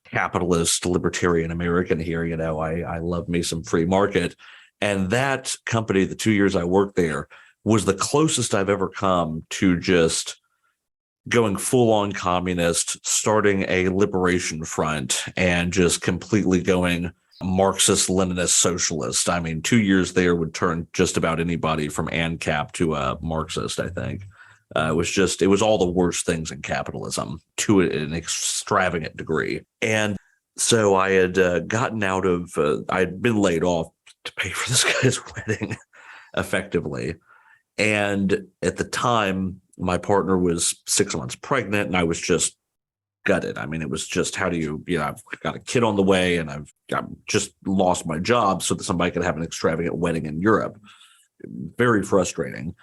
capitalist, libertarian American here. I love me some free market. And that company, the 2 years I worked there, was the closest I've ever come to just going full on communist, starting a liberation front, and just completely going Marxist, Leninist, socialist. I mean, 2 years there would turn just about anybody from ANCAP to a Marxist, I think. It was all the worst things in capitalism to an extravagant degree. And so I had gotten out of, I'd been laid off to pay for this guy's wedding effectively. And at the time, my partner was 6 months pregnant, and I was just gutted. I mean, it was just, how do you, I've got a kid on the way, and I've just lost my job so that somebody could have an extravagant wedding in Europe. Very frustrating.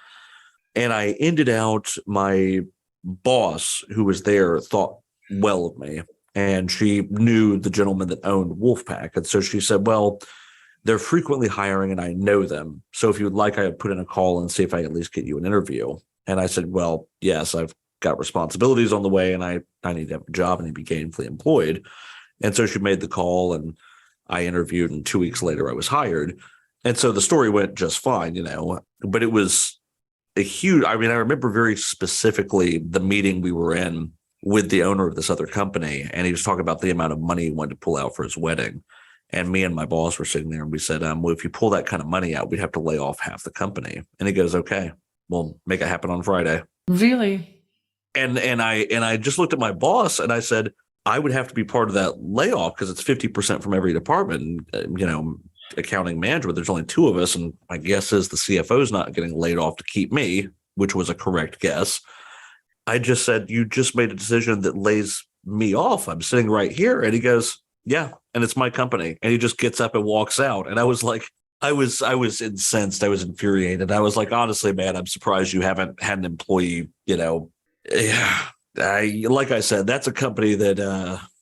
And I ended out, my boss who was there thought well of me, and she knew the gentleman that owned Wolfpack. And so she said, well, they're frequently hiring and I know them. So if you would like, I would put in a call and see if I at least get you an interview. And I said, well, yes, I've got responsibilities on the way, and I need to have a job and be gainfully employed. And so she made the call, and I interviewed, and 2 weeks later I was hired. And so the story went just fine, but it was I remember very specifically the meeting we were in with the owner of this other company, and he was talking about the amount of money he wanted to pull out for his wedding. And me and my boss were sitting there, and we said, well, if you pull that kind of money out, we'd have to lay off half the company. And he goes, okay, we'll make it happen on Friday. Really? And I just looked at my boss and I said, I would have to be part of that layoff because it's 50% from every department. And, accounting management, there's only two of us. And my guess is the CFO is not getting laid off to keep me, which was a correct guess. I just said, you just made a decision that lays me off. I'm sitting right here. And he goes, yeah, and it's my company. And he just gets up and walks out. And I was like, I was incensed. I was infuriated. I was like, honestly, man, I'm surprised you haven't had an employee, yeah. Like I said, that's a company that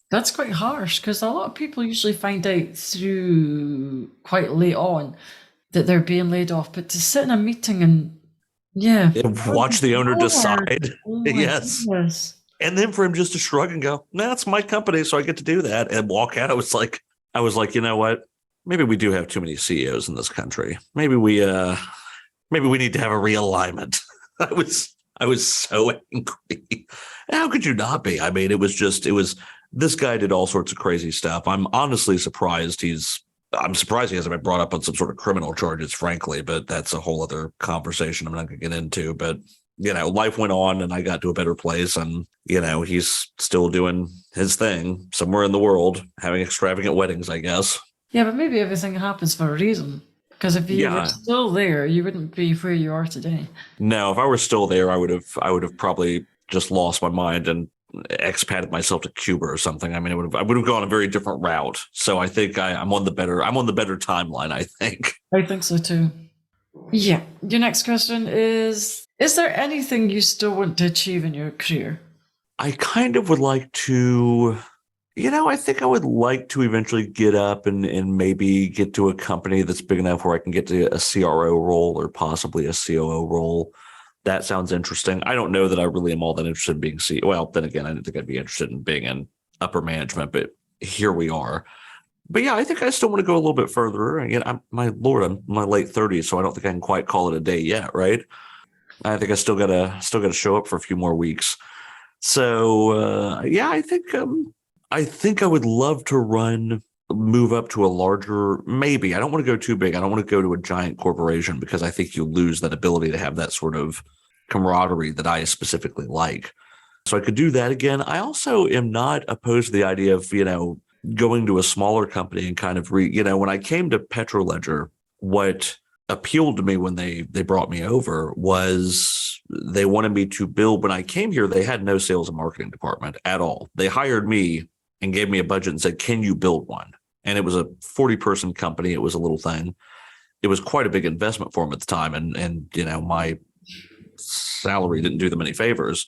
That's quite harsh because a lot of people usually find out through quite late on that they're being laid off. But to sit in a meeting and, yeah. watch the owner Lord. decide. Oh my Yes. goodness. And then for him just to shrug and go, nah, it's my company, so I get to do that and walk out. I was like, you know what? Maybe we do have too many CEOs in this country. Maybe we need to have a realignment. I was so angry. How could you not be? I mean, it was this guy did all sorts of crazy stuff. I'm honestly surprised I'm surprised he hasn't been brought up on some sort of criminal charges, frankly, but that's a whole other conversation I'm not going to get into. But, life went on and I got to a better place and, he's still doing his thing somewhere in the world, having extravagant weddings, I guess. Yeah, but maybe everything happens for a reason. Because if you were still there, you wouldn't be where you are today. No, if I were still there, I would have probably just lost my mind and expatted myself to Cuba or something. I mean, I would have gone a very different route. So I think I'm on the better timeline, I think. I think so too. Yeah. Your next question is there anything you still want to achieve in your career? I kind of would like to, I think I would like to eventually get up and maybe get to a company that's big enough where I can get to a CRO role or possibly a COO role. That sounds interesting. I don't know that I really am all that interested in being CEO. Well, then again, I didn't think I'd be interested in being in upper management, but here we are. But yeah, I think I still want to go a little bit further. Again, I'm in my late 30s, so I don't think I can quite call it a day yet, right? I think I still gotta show up for a few more weeks. So yeah, I think I would love to move up to a larger, maybe. I don't want to go too big. I don't want to go to a giant corporation because I think you lose that ability to have that sort of camaraderie that I specifically like. So I could do that again. I also am not opposed to the idea of, going to a smaller company and kind of when I came to PetroLedger, what appealed to me when they brought me over was they wanted me to build. When I came here, they had no sales and marketing department at all. They hired me and gave me a budget and said, can you build one? And it was a 40-person company. It was a little thing. It was quite a big investment for them at the time. And my salary didn't do them any favors.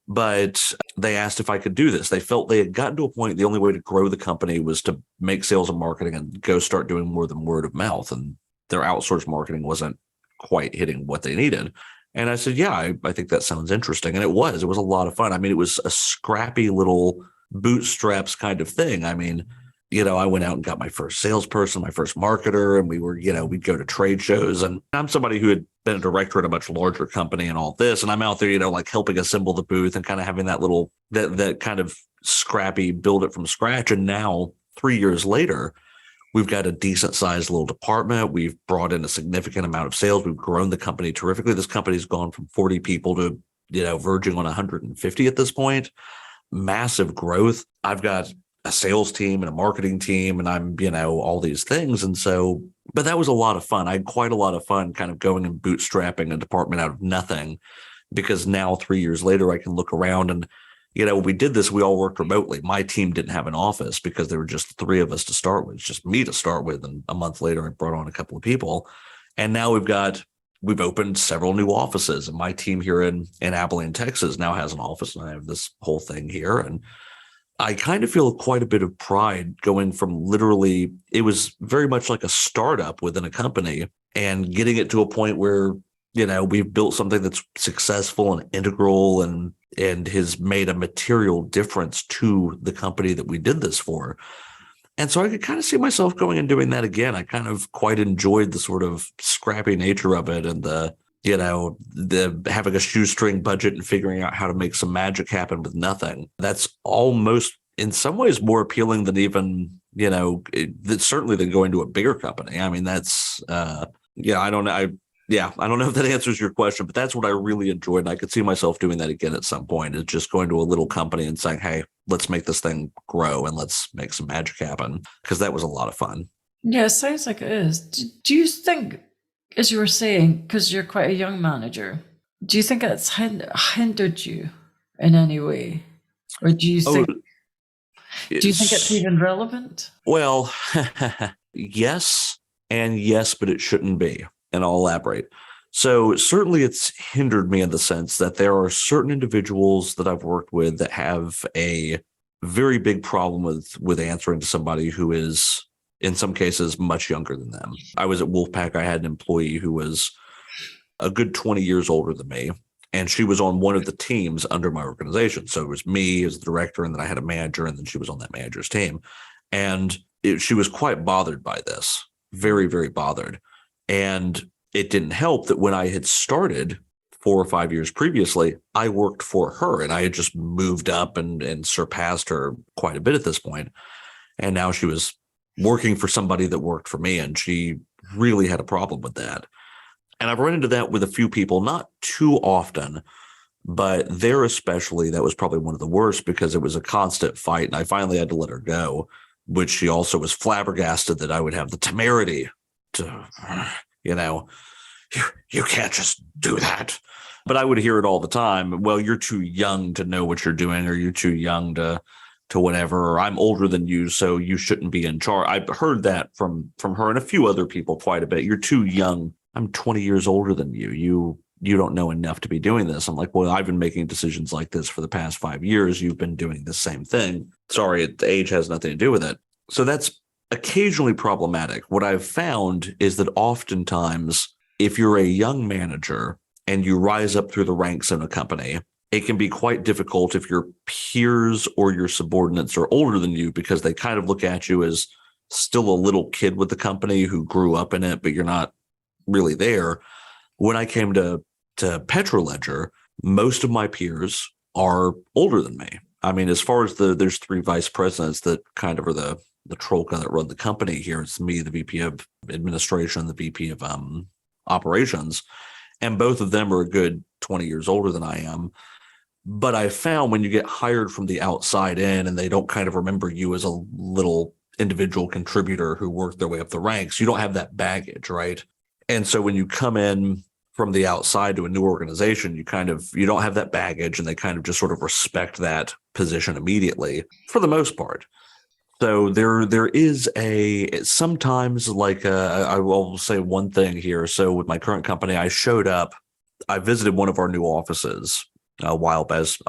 But they asked if I could do this. They felt they had gotten to a point, the only way to grow the company was to make sales and marketing and go start doing more than word of mouth. And their outsourced marketing wasn't quite hitting what they needed. And I said, yeah, I think that sounds interesting. And it was a lot of fun. I mean, it was a scrappy little bootstraps kind of thing. I mean, I went out and got my first salesperson, my first marketer, and we were, we'd go to trade shows. And I'm somebody who had been a director at a much larger company and all this. And I'm out there, like helping assemble the booth and kind of having that little, that kind of scrappy build it from scratch. And now 3 years later, we've got a decent sized little department. We've brought in a significant amount of sales. We've grown the company terrifically. This company's gone from 40 people to, verging on 150 at this point. Massive growth. I've got a sales team and a marketing team and I'm, all these things. And so, but that was a lot of fun. I had quite a lot of fun kind of going and bootstrapping a department out of nothing because now 3 years later, I can look around and, when we did this, we all worked remotely. My team didn't have an office because there were just three of us to start with. It's just me to start with. And a month later, I brought on a couple of people. And now we've opened several new offices. And my team here in Abilene, Texas now has an office. And I have this whole thing here. And I kind of feel quite a bit of pride going from literally, it was very much like a startup within a company and getting it to a point where, we've built something that's successful and integral and has made a material difference to the company that we did this for. And so I could kind of see myself going and doing that again. I kind of quite enjoyed the sort of scrappy nature of it and the having a shoestring budget and figuring out how to make some magic happen with nothing. That's almost in some ways more appealing than even, certainly than going to a bigger company. I mean, that's, I don't know. Yeah, I don't know if that answers your question, but that's what I really enjoyed. And I could see myself doing that again at some point, is just going to a little company and saying, hey, let's make this thing grow and let's make some magic happen, because that was a lot of fun. Yeah, it sounds like it is. Do you think, as you were saying, because you're quite a young manager, do you think it's hindered you in any way? Or Oh, do you think it's even relevant? well, yes and yes, but it shouldn't be. And I'll elaborate. So certainly it's hindered me in the sense that there are certain individuals that I've worked with that have a very big problem with answering to somebody who is, in some cases, much younger than them. I was at Wolfpack. I had an employee who was a good 20 years older than me, and she was on one of the teams under my organization. So it was me as the director, and then I had a manager, and then she was on that manager's team. And she was quite bothered by this, very, very bothered. And it didn't help that when I had started 4 or 5 years previously, I worked for her, and I had just moved up and surpassed her quite a bit at this point. And now she was working for somebody that worked for me, and she really had a problem with that. And I've run into that with a few people, not too often, but there especially, that was probably one of the worst, because it was a constant fight. And I finally had to let her go, which she also was flabbergasted that I would have the temerity to, you can't just do that. But I would hear it all the time. Well, you're too young to know what you're doing, or you're too young to whatever, or I'm older than you, so you shouldn't be in charge. I've heard that from her and a few other people quite a bit. You're too young. I'm 20 years older than you. You don't know enough to be doing this. I'm like, well, I've been making decisions like this for the past 5 years. You've been doing the same thing. Sorry, the age has nothing to do with it. So that's occasionally problematic. What I've found is that oftentimes, if you're a young manager and you rise up through the ranks in a company, it can be quite difficult if your peers or your subordinates are older than you, because they kind of look at you as still a little kid with the company who grew up in it, but you're not really there. When I came to PetroLedger, most of my peers are older than me. I mean, as far as there's 3 vice presidents that kind of are the troika that run the company here. It's me, the VP of administration, the VP of operations, and both of them are a good 20 years older than I am. But I found when you get hired from the outside in and they don't kind of remember you as a little individual contributor who worked their way up the ranks, you don't have that baggage, right? And so when you come in from the outside to a new organization, you don't have that baggage, and they kind of just sort of respect that position immediately for the most part. So there is sometimes, like, I will say one thing here. So with my current company, I visited one of our new offices a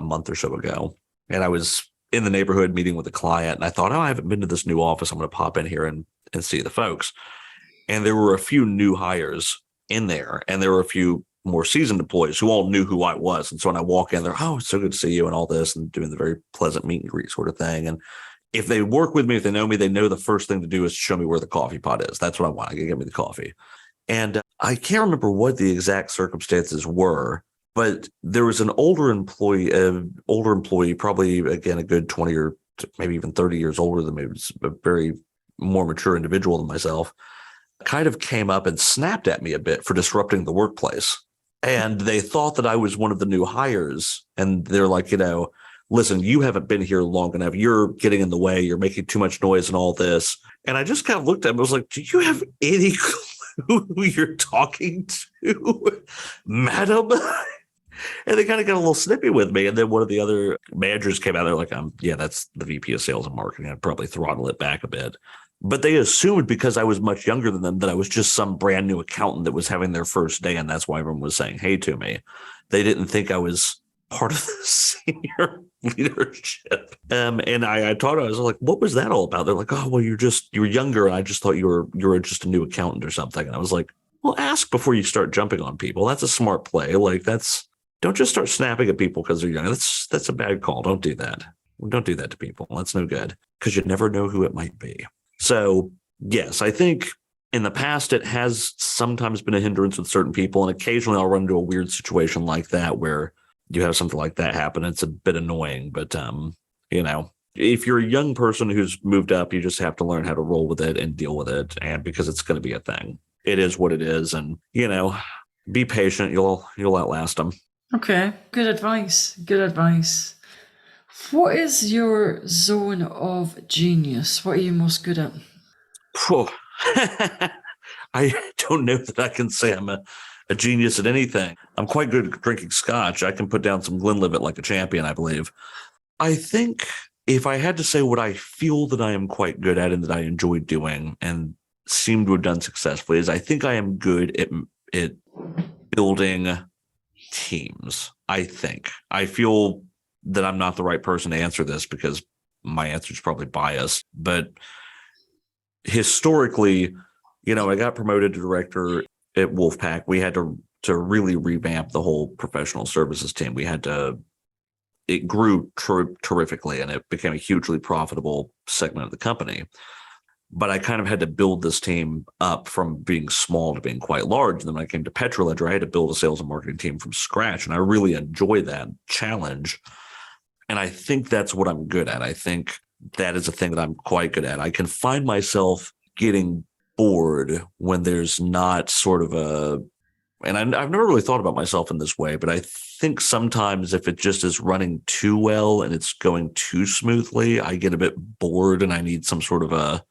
month or so ago, and I was in the neighborhood meeting with a client, and I thought, oh, I haven't been to this new office. I'm going to pop in here and see the folks. And there were a few new hires in there, and there were a few more seasoned employees who all knew who I was. And so when I walk in, they're, oh, it's so good to see you, and all this, and doing the very pleasant meet and greet sort of thing. And if they work with me, if they know me, they know the first thing to do is show me where the coffee pot is. That's what I want. I can get me the coffee. And I can't remember what the exact circumstances were, but there was an older employee, probably, again, a good 20 or maybe even 30 years older than me, was a very more mature individual than myself, kind of came up and snapped at me a bit for disrupting the workplace. And they thought that I was one of the new hires. And they're like, listen, you haven't been here long enough. You're getting in the way. You're making too much noise and all this. And I just kind of looked at him. I was like, do you have any clue who you're talking to, madam? And they kind of got a little snippy with me. And then one of the other managers came out. They're like, yeah, that's the VP of sales and marketing. I'd probably throttle it back a bit. But they assumed, because I was much younger than them, that I was just some brand new accountant that was having their first day. And that's why everyone was saying hey to me. They didn't think I was part of the senior leadership. And I taught, I was like, what was that all about? They're like, oh, well, you're younger. And I just thought you were just a new accountant or something. And I was like, well, ask before you start jumping on people. That's a smart play. Like, don't just start snapping at people because they're young. That's a bad call. Don't do that. Don't do that to people. That's no good, because you never know who it might be. So yes, I think in the past, it has sometimes been a hindrance with certain people. And occasionally I'll run into a weird situation like that where you have something like that happen. It's a bit annoying, but if you're a young person who's moved up, you just have to learn how to roll with it and deal with it. And because it's going to be a thing, it is what it is. And, Be patient. You'll outlast them. Okay, good advice. Good advice. What is your zone of genius? What are you most good at? Phew. I don't know that I can say I'm a genius at anything. I'm quite good at drinking scotch. I can put down some Glenlivet like a champion, I believe. I think if I had to say what I feel that I am quite good at and that I enjoy doing and seem to have done successfully is I think I am good at building teams. I think. I feel that I'm not the right person to answer this because my answer is probably biased, but historically, I got promoted to director at Wolfpack. We had to really revamp the whole professional services team. It grew terrifically and it became a hugely profitable segment of the company. But I kind of had to build this team up from being small to being quite large. And then when I came to PetroLedger, I had to build a sales and marketing team from scratch. And I really enjoy that challenge. And I think that's what I'm good at. I think that is a thing that I'm quite good at. I can find myself getting bored when there's not sort of and I've never really thought about myself in this way, but I think sometimes if it just is running too well and it's going too smoothly, I get a bit bored and I need some sort of a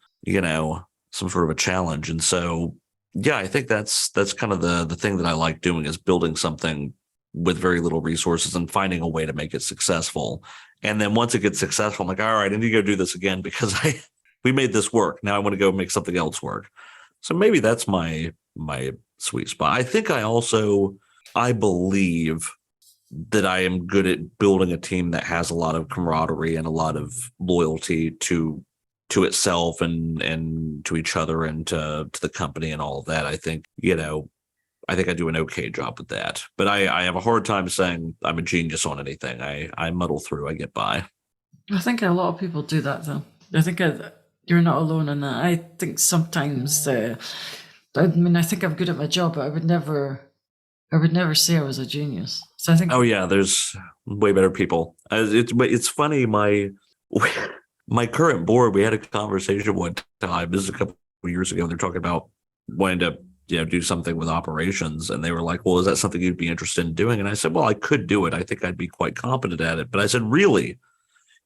challenge. And so, yeah, I think that's kind of the thing that I like doing is building something with very little resources and finding a way to make it successful. And then once it gets successful, I'm like, all right, I need to go do this again because we made this work. Now I want to go make something else work. So maybe that's my sweet spot. I think I believe that I am good at building a team that has a lot of camaraderie and a lot of loyalty to itself and to each other and to the company and all of that. I think I do an okay job with that. But I have a hard time saying I'm a genius on anything. I muddle through, I get by. I think a lot of people do that, though. I think you're not alone in that. I think sometimes, I think I'm good at my job, but I would never say I was a genius. So I think. Oh yeah, there's way better people. It's funny. My current board, we had a conversation one time. This is a couple of years ago. They're talking about wanting to do something with operations, and they were like, "Well, is that something you'd be interested in doing?" And I said, "Well, I could do it. I think I'd be quite competent at it." But I said, "Really,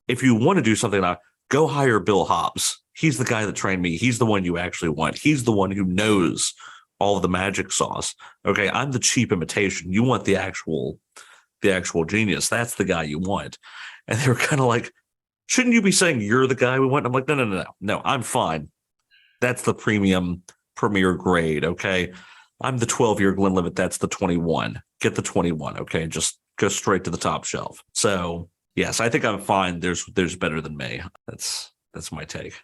if you want to do something now, go hire Bill Hobbs. He's the guy that trained me. He's the one you actually want. He's the one who knows all of the magic sauce. Okay, I'm the cheap imitation. You want the actual genius. That's the guy you want." And they were kind of like, "Shouldn't you be saying you're the guy we want?" I'm like, no, I'm fine. That's the premier grade. Okay, I'm the 12-year Glenlivet. That's the 21. Get the 21. Okay, just go straight to the top shelf. So yes, I think I'm fine. There's better than me. That's my take.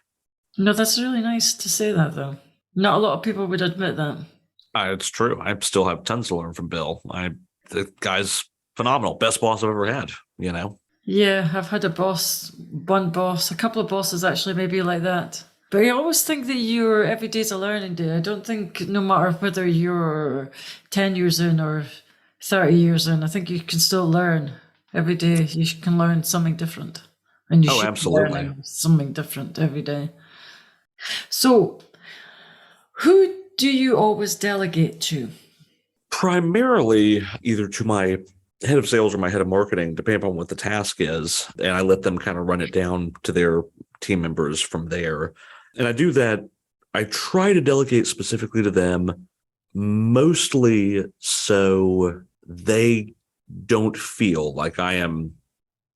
No, that's really nice to say that, though. Not a lot of people would admit that. It's true. I still have tons to learn from Bill. The guy's phenomenal. Best boss I've ever had. Yeah, I've had one boss, a couple of bosses actually, maybe like that. But I always think that every day's a learning day. I don't think no matter whether you're 10 years in or 30 years in, I think you can still learn every day. You can learn something different. And you should absolutely. learn something different every day. So, who do you always delegate to? Primarily either to my head of sales or my head of marketing, depending on what the task is. And I let them kind of run it down to their team members from there. And I do that. I try to delegate specifically to them, mostly so they don't feel like I am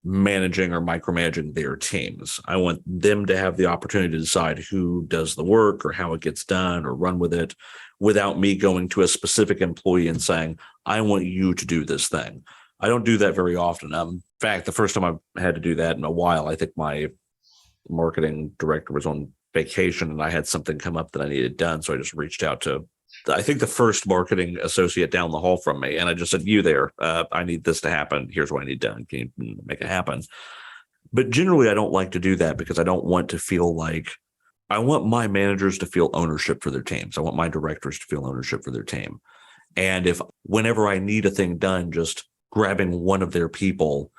managing or micromanaging their teams. I want them to have the opportunity to decide who does the work or how it gets done or run with it without me going to a specific employee and saying, I want you to do this thing. I don't do that very often. In fact, the first time I've had to do that in a while, I think my marketing director was on vacation and I had something come up that I needed done. So I just reached out to, I think, the first marketing associate down the hall from me. And I just said, you there, I need this to happen. Here's what I need done. Can you make it happen? But generally, I don't like to do that because I don't want to feel like, I want my managers to feel ownership for their teams. I want my directors to feel ownership for their team. And if whenever I need a thing done, just grabbing one of their people,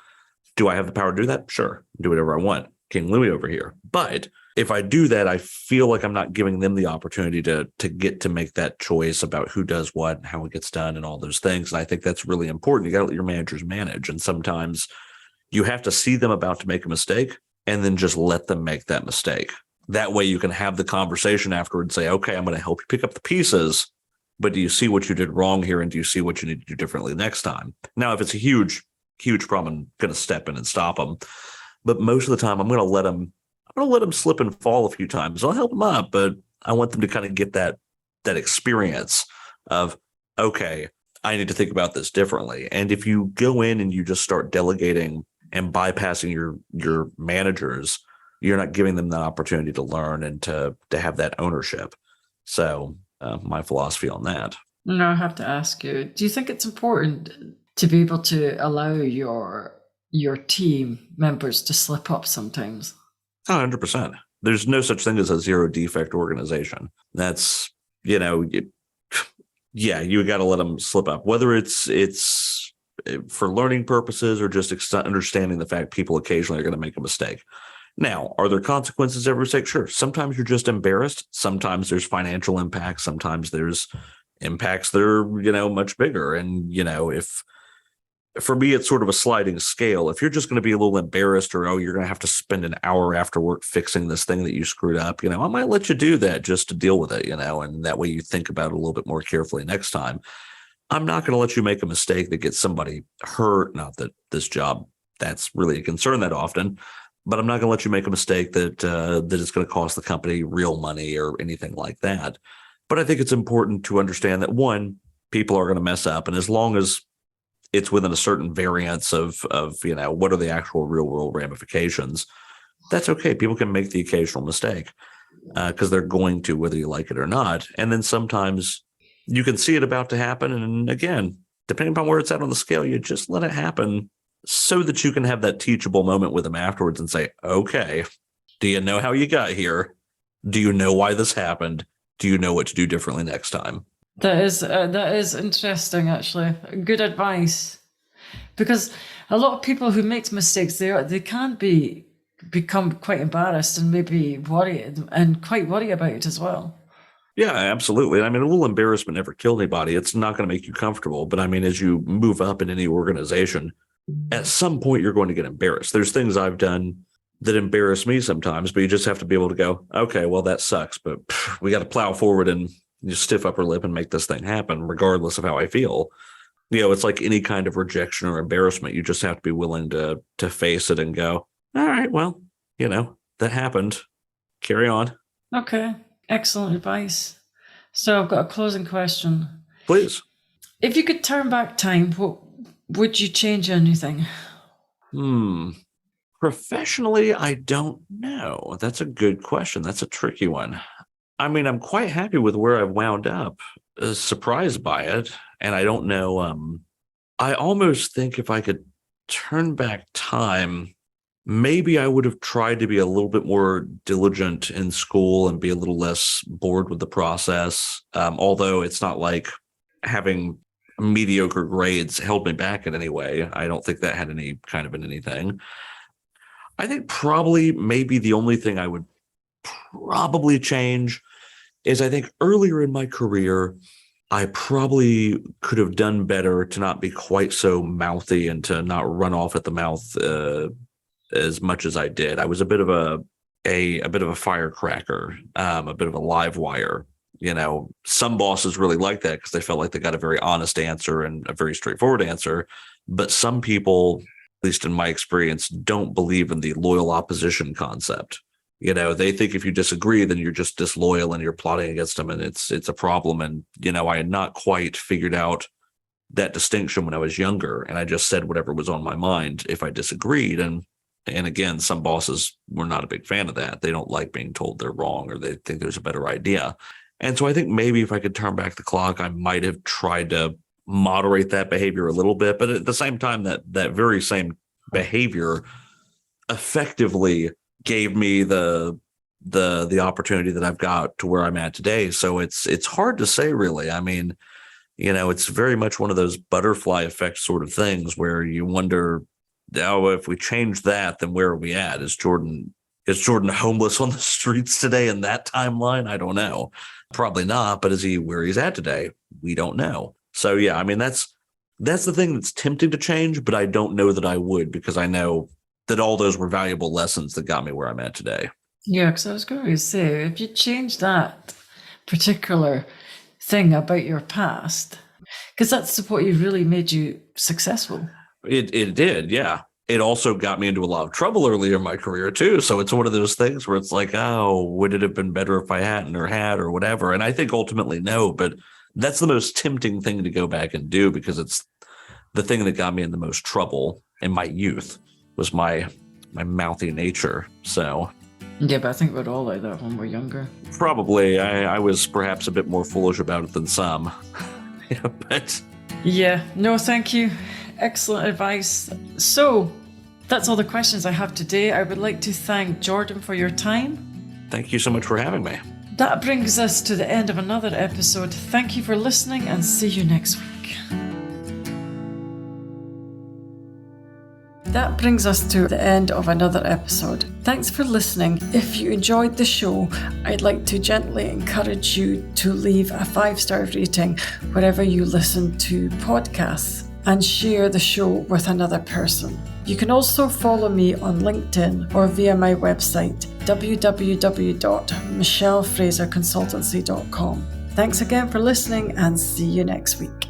do I have the power to do that? Sure. Do whatever I want. King Louis over here. But if I do that, I feel like I'm not giving them the opportunity to get to make that choice about who does what and how it gets done and all those things. And I think that's really important. You got to let your managers manage. And sometimes you have to see them about to make a mistake and then just let them make that mistake. That way you can have the conversation afterward and say, okay, I'm going to help you pick up the pieces, but do you see what you did wrong here? And do you see what you need to do differently next time? Now, if it's a huge problem, I'm going to step in and stop them. But most of the time I'm going to let them slip and fall a few times. I'll help them up, but I want them to kind of get that experience of, okay, I need to think about this differently. And if you go in and you just start delegating and bypassing your managers, you're not giving them the opportunity to learn and to have that ownership. So my philosophy on that. No, I have to ask you, do you think it's important to be able to allow your team members to slip up sometimes? 100%. There's no such thing as a zero defect organization. That's, you got to let them slip up, whether it's for learning purposes or just understanding the fact people occasionally are going to make a mistake. Now, are there consequences every mistake? Sure. Sometimes you're just embarrassed. Sometimes there's financial impacts. Sometimes there's impacts that are, much bigger. And, if for me, it's sort of a sliding scale. If you're just going to be a little embarrassed or, you're going to have to spend an hour after work fixing this thing that you screwed up, I might let you do that just to deal with it, and that way you think about it a little bit more carefully next time. I'm not going to let you make a mistake that gets somebody hurt. Not that this job, that's really a concern that often, but I'm not going to let you make a mistake that is going to cost the company real money or anything like that. But I think it's important to understand that, one, people are going to mess up. And as long as it's within a certain variance of what are the actual real world ramifications, that's okay. People can make the occasional mistake because they're going to, whether you like it or not. And then sometimes you can see it about to happen. And again, depending upon where it's at on the scale, you just let it happen so that you can have that teachable moment with them afterwards and say, okay, do you know how you got here? Do you know why this happened? Do you know what to do differently next time? That is interesting, actually. Good advice. Because a lot of people who make mistakes, they can become quite embarrassed and maybe worried and quite worry about it as well. Yeah, absolutely. I mean, a little embarrassment never killed anybody. It's not going to make you comfortable. But I mean, as you move up in any organization, at some point you're going to get embarrassed. There's things I've done that embarrass me sometimes, but you just have to be able to go, okay, well, that sucks, but we got to plow forward and just stiff upper lip and make this thing happen, regardless of how I feel. It's like any kind of rejection or embarrassment. You just have to be willing to face it and go, all right, well, that happened. Carry on. Okay. Excellent advice. So I've got a closing question. Please. If you could turn back time, would you change anything? Professionally, I don't know. That's a good question. That's a tricky one. I mean, I'm quite happy with where I've wound up, surprised by it. And I don't know. I almost think if I could turn back time, maybe I would have tried to be a little bit more diligent in school and be a little less bored with the process. Although it's not like having mediocre grades held me back in any way. I don't think that had any kind of anything. I think probably maybe the only thing I would probably change is I think earlier in my career, I probably could have done better to not be quite so mouthy and to not run off at the mouth as much as I did. I was a bit of a firecracker, a bit of a live wire. Some bosses really like that because they felt like they got a very honest answer and a very straightforward answer. But some people, at least in my experience, don't believe in the loyal opposition concept. They think if you disagree, then you're just disloyal and you're plotting against them, and it's a problem. And I had not quite figured out that distinction when I was younger, and I just said whatever was on my mind if I disagreed. And again, some bosses were not a big fan of that. They don't like being told they're wrong, or they think there's a better idea. And so I think maybe if I could turn back the clock, I might have tried to moderate that behavior a little bit. But at the same time, that very same behavior effectively gave me the opportunity that I've got to where I'm at today. So it's hard to say, really. I mean, it's very much one of those butterfly effect sort of things where you wonder, if we change that, then where are we at? Is Jordon Is Jordon homeless on the streets today in that timeline? I don't know. Probably not, but is he where he's at today? We don't know. So yeah, I mean, that's the thing that's tempting to change, but I don't know that I would, because I know that all those were valuable lessons that got me where I'm at today. Yeah, because I was going to say, if you change that particular thing about your past, because that's what really made you successful. It did, yeah. It also got me into a lot of trouble earlier in my career too. So it's one of those things where it's like, oh, would it have been better if I hadn't or had or whatever? And I think ultimately no, but that's the most tempting thing to go back and do, because it's the thing that got me in the most trouble in my youth was my mouthy nature. So yeah, but I think we're all like that when we're younger. Probably. I was perhaps a bit more foolish about it than some. Yeah, but yeah, no, thank you. Excellent advice. So that's all the questions I have today. I would like to thank Jordon for your time. Thank you so much for having me. That brings us to the end of another episode. Thank you for listening, and see you next week. That brings us to the end of another episode. Thanks for listening. If you enjoyed the show, I'd like to gently encourage you to leave a 5-star rating wherever you listen to podcasts, and share the show with another person. You can also follow me on LinkedIn or via my website, www.michellefraserconsultancy.com. Thanks again for listening, and see you next week.